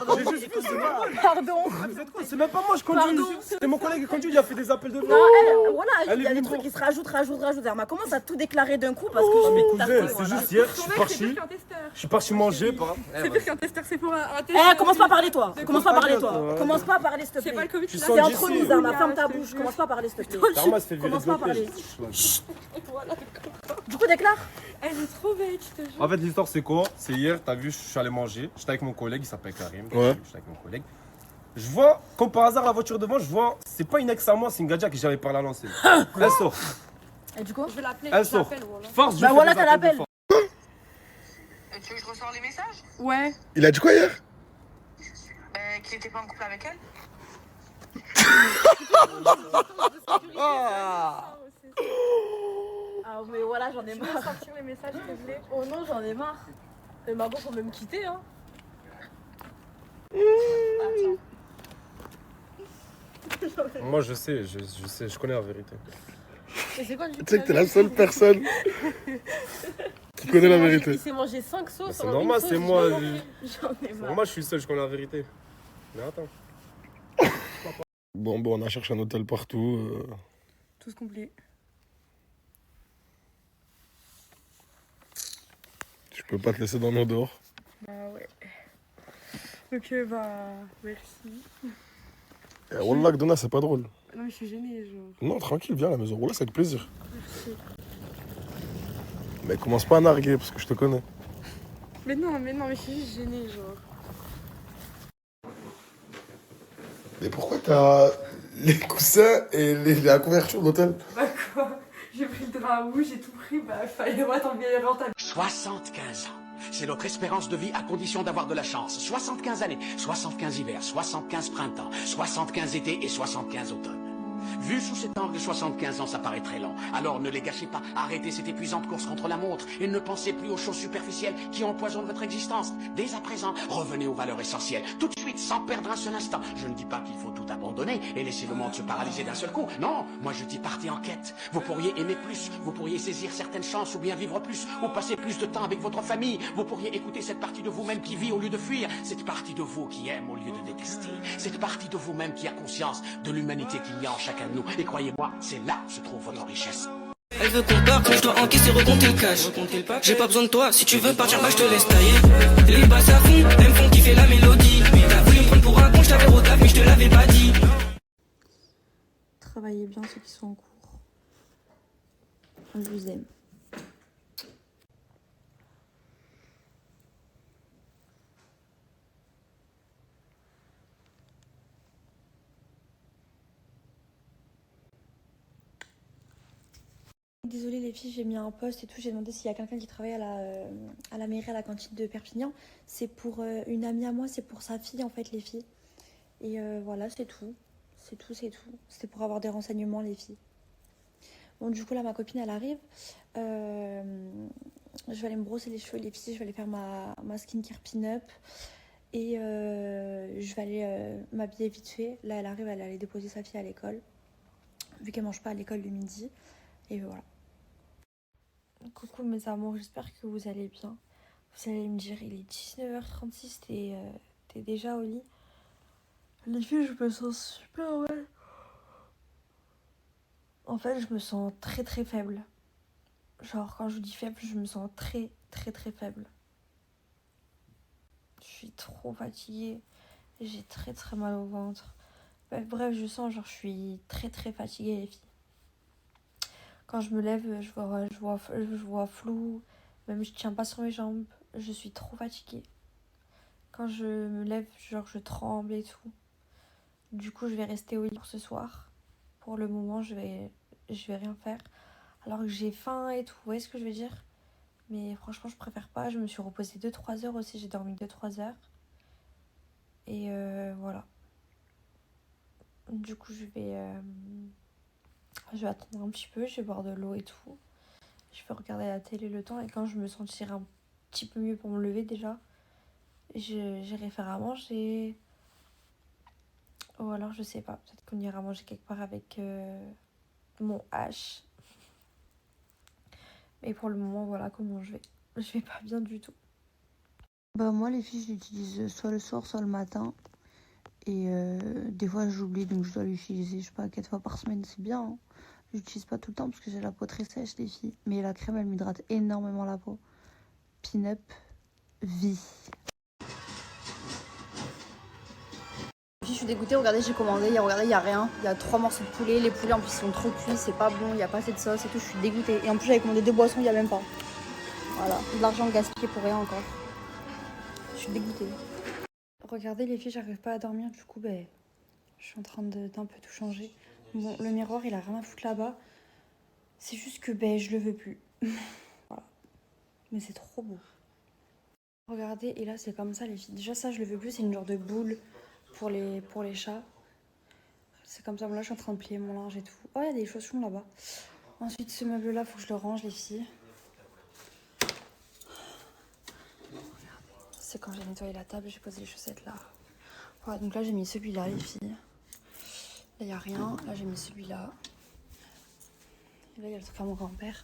pardon. J'ai juste vu, c'est normal. Pardon. Vous êtes quoi? C'est même pas moi, je conduis. Pardon. C'était mon collègue qui conduit, il a fait des appels de Non, phare. voilà, Elle il y est a des venue trucs me qui se rajoutent. Elle m'a commencé à tout déclarer d'un coup parce que Ah, je mais suis cousin, tartée, c'est voilà. juste hier, je suis parti. Je suis parti manger, pas. C'est pire qu'un testeur, c'est pour un test. Eh, commence pas à parler, toi. Commence pas à parler, toi. Commence pas à parler, s'il te plaît. C'est pas le Covid, C'est entre nous, Zama. Ferme ta bouche. Commence pas à parler, s'il te plaît. Karma se fait virer Commence de pas à parler. l'hôtel. Du coup, déclare. Elle est trop bête, je te jure. En fait, l'histoire, c'est quoi? C'est hier, t'as vu, je suis allé manger. J'étais avec mon collègue, il s'appelle Karim. Ouais. J'étais avec mon collègue. Je vois, comme par hasard, la voiture devant, je vois, c'est pas une ex à moi, c'est une gadja que j'avais parlé à l'ancienne. Elle sort. Et du coup, je vais l'appeler. Elle sort. Force, je bah fais voilà, des t'as appels de l'appel. force. Tu veux que je ressors les messages? Ouais. Il a dit quoi hier? Qu'il était pas en couple avec elle? Ah, mais voilà, j'en ai Tu peux marre. sortir les messages, s'il te plaît? Oh non, j'en ai marre. Mais Margot, faut même quitter, hein. Moi, je sais, je connais la vérité. Mais c'est quoi, Tu sais que t'es la seule personne qui connaît la vérité. Il s'est mangé 5 sauces. C'est normal, c'est moi. J'en ai marre. Moi, je suis seul, je connais la vérité. Mais attends. Bon, on a cherché un hôtel partout. Tout ce complet. Je peux pas te laisser dormir dehors. Bah ouais. Ok, bah, merci. Wallah, Donna, c'est pas drôle. Non, mais je suis gênée, genre. Non, tranquille, viens à la maison. Wallah, c'est avec plaisir. Merci. Mais commence pas à narguer parce que je te connais. Mais non, mais je suis juste gênée, genre. Mais pourquoi t'as les coussins et la couverture d'hôtel? Bah quoi? J'ai pris le drap rouge, j'ai tout pris, bah fallait moi tant bien rentable. 75 ans. C'est notre espérance de vie à condition d'avoir de la chance. 75 années, 75 hivers, 75 printemps, 75 étés et 75 automnes. Vu sous cet angle, 75 ans, ça paraît très long. Alors ne les gâchez pas, arrêtez cette épuisante course contre la montre et ne pensez plus aux choses superficielles qui empoisonnent votre existence. Dès à présent, revenez aux valeurs essentielles. Tout de suite, sans perdre un seul instant. Je ne dis pas qu'il faut tout abandonner et laisser le monde se paralyser d'un seul coup. Non, moi je dis partez en quête. Vous pourriez aimer plus, vous pourriez saisir certaines chances ou bien vivre plus, ou passer plus de temps avec votre famille. Vous pourriez écouter cette partie de vous-même qui vit au lieu de fuir, cette partie de vous qui aime au lieu de détester, cette partie de vous-même qui a conscience de l'humanité qu'il y a en chacun de nous. Et croyez-moi, c'est là où se trouve votre richesse. Elle veut qu'on parte, mais je dois encaisser, recompter le cash. J'ai pas besoin de toi, si tu veux partir, bah je te laisse tailler. Les basses à fond, elles me font kiffer la mélodie. T'as voulu me prendre pour un con, je t'avais retard, mais je te l'avais pas dit. Travaillez bien ceux qui sont en cours. Je vous aime. Désolée les filles, j'ai mis un post et tout, j'ai demandé s'il y a quelqu'un qui travaille à la mairie, à la cantine de Perpignan. C'est pour une amie à moi, c'est pour sa fille en fait les filles. Et voilà, c'est tout. C'est tout. C'était pour avoir des renseignements les filles. Bon du coup là ma copine elle arrive. Je vais aller me brosser les cheveux les filles, je vais aller faire ma skincare pin-up. Et je vais aller m'habiller vite fait. Là elle arrive, elle allait déposer sa fille à l'école. Vu qu'elle mange pas à l'école le midi. Et voilà. Coucou mes amours, j'espère que vous allez bien. Vous allez me dire, il est 19h36, t'es déjà au lit. Les filles, je me sens super mal. En fait, je me sens très très faible. Genre, quand je vous dis faible, je me sens très très très faible. Je suis trop fatiguée. J'ai très très mal au ventre. Bref, je sens genre je suis très très fatiguée les filles. Quand je me lève, je vois flou. Même je tiens pas sur mes jambes. Je suis trop fatiguée. Quand je me lève, genre je tremble et tout. Du coup, je vais rester au lit pour ce soir. Pour le moment, je vais rien faire. Alors que j'ai faim et tout. Vous voyez ce que je veux dire? Mais franchement, je préfère pas. Je me suis reposée 2-3 heures aussi. J'ai dormi 2-3 heures. Et voilà. Du coup, je vais attendre un petit peu, je vais boire de l'eau et tout. Je vais regarder la télé le temps et quand je me sentirai un petit peu mieux pour me lever déjà, j'irai faire à manger. Ou alors je sais pas, peut-être qu'on ira manger quelque part avec mon H. Mais pour le moment, voilà comment je vais. Je vais pas bien du tout. Bah moi les filles je l'utilise soit le soir soit le matin. Et des fois j'oublie donc je dois l'utiliser je sais pas 4 fois par semaine, c'est bien. Hein. Je l'utilise pas tout le temps parce que j'ai la peau très sèche les filles. Mais la crème elle m'hydrate énormément la peau. Pin-up vie. Je suis dégoûtée, regardez j'ai commandé, regardez il y a rien. Il y a 3 morceaux de poulet, les poulets en plus ils sont trop cuits, c'est pas bon, il y a pas assez de sauce et tout, je suis dégoûtée. Et en plus j'avais commandé 2 boissons, il y a même pas. Voilà, de l'argent gaspillé pour rien encore. Je suis dégoûtée. Regardez les filles, j'arrive pas à dormir, du coup ben, je suis en train d'un peu tout changer. Bon, le miroir il a rien à foutre là-bas. C'est juste que ben, je le veux plus. Voilà. Mais c'est trop beau. Regardez, et là c'est comme ça les filles. Déjà ça je le veux plus, c'est une genre de boule pour les chats. C'est comme ça, bon, là je suis en train de plier mon linge et tout. Oh il y a des chaussons là-bas. Ensuite ce meuble là, faut que je le range les filles. C'est quand j'ai nettoyé la table, j'ai posé les chaussettes là. Voilà, donc là j'ai mis celui-là les filles. Là il n'y a rien, là j'ai mis celui-là. Et là il y a le truc à mon grand-père.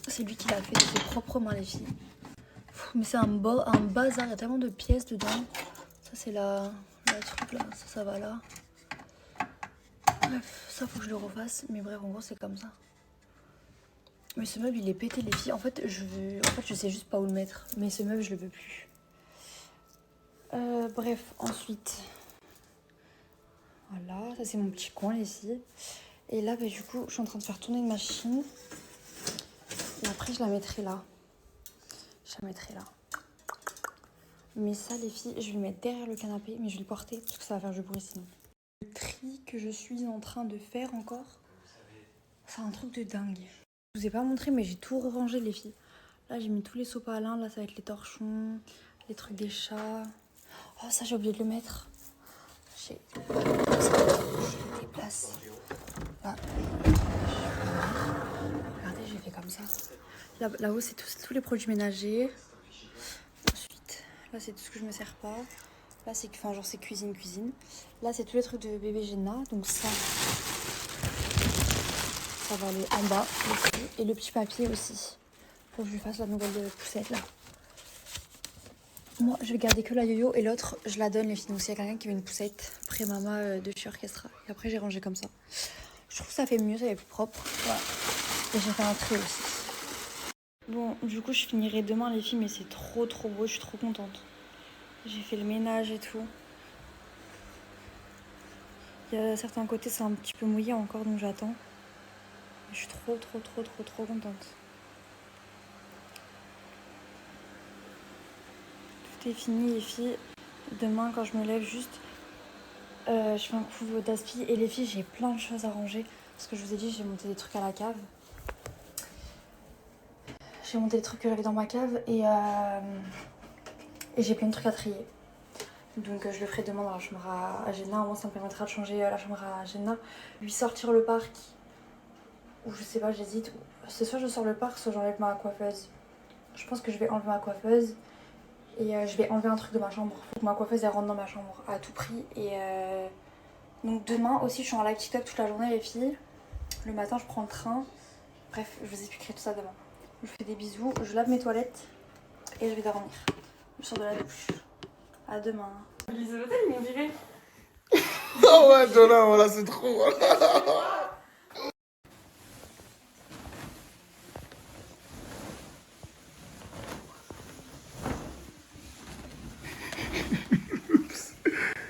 C'est lui qui l'a fait de ses propres mains les filles. Mais c'est un bazar, il y a tellement de pièces dedans. Ça c'est le truc là, ça va là. Bref, ça faut que je le refasse. Mais bref, en gros c'est comme ça. Mais ce meuble il est pété les filles. En fait je sais juste pas où le mettre. Mais ce meuble je le veux plus. Bref, ensuite. Voilà, ça c'est mon petit coin les filles. Et là bah, du coup je suis en train de faire tourner une machine. Et après je la mettrai là. Je la mettrai là. Mais ça les filles, je vais le mettre derrière le canapé. Mais je vais le porter parce que ça va faire du bruit sinon. Le tri que je suis en train de faire encore. C'est un truc de dingue. Je vous ai pas montré mais j'ai tout rangé les filles. Là j'ai mis tous les sopalins, là ça va être les torchons, les trucs des chats. Oh ça j'ai oublié de le mettre. Je les déplace. Là. Regardez j'ai fait comme ça. Là-haut c'est tous les produits ménagers. Ensuite là c'est tout ce que je me sers pas. Là c'est enfin, genre c'est cuisine. Là c'est tous les trucs de bébé Jenna. Donc ça va aller en bas aussi. Et le petit papier aussi. Faut que je lui fasse la nouvelle poussette là. Moi je vais garder que la yo-yo et l'autre je la donne les filles. Donc s'il y a quelqu'un qui veut une poussette, pré-mama de chez Orchestra. Et après j'ai rangé comme ça. Je trouve que ça fait mieux, ça fait plus propre. Voilà. Et j'ai fait un tri aussi. Bon du coup je finirai demain les filles mais c'est trop beau, je suis trop contente. J'ai fait le ménage et tout. Il y a certains côtés c'est un petit peu mouillé encore donc j'attends. Je suis trop contente. Tout est fini les filles. Demain quand je me lève juste, je fais un coup d'aspi. Et les filles j'ai plein de choses à ranger. Parce que je vous ai dit j'ai monté des trucs à la cave. J'ai monté des trucs que j'avais dans ma cave et j'ai plein de trucs à trier. Donc je le ferai demain dans la chambre à Jenna. Moi ça me permettra de changer la chambre à Jenna. Lui sortir le parc. Ou je sais pas, j'hésite. C'est soit je sors le parc, soit j'enlève ma coiffeuse. Je pense que je vais enlever ma coiffeuse. Et je vais enlever un truc de ma chambre. Faut que ma coiffeuse elle rentre dans ma chambre à tout prix. Et donc demain aussi je suis en live TikTok toute la journée les filles. Le matin je prends le train. Bref, je vous expliquerai tout ça demain. Je vous fais des bisous, je lave mes toilettes. Et je vais dormir. Je sors de la douche. À demain. Lise l'hôtel, ils m'ont viré. Oh ouais, Jonah, voilà, c'est trop.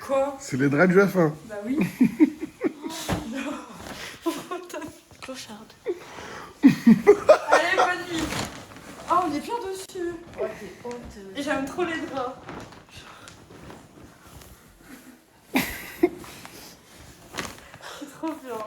Quoi? C'est les draps du F1. Bah oui. Clocharde. Allez, bonne nuit. Oh, on est bien dessus. Oh, t'es honteuse. Et j'aime trop les draps. C'est trop bien.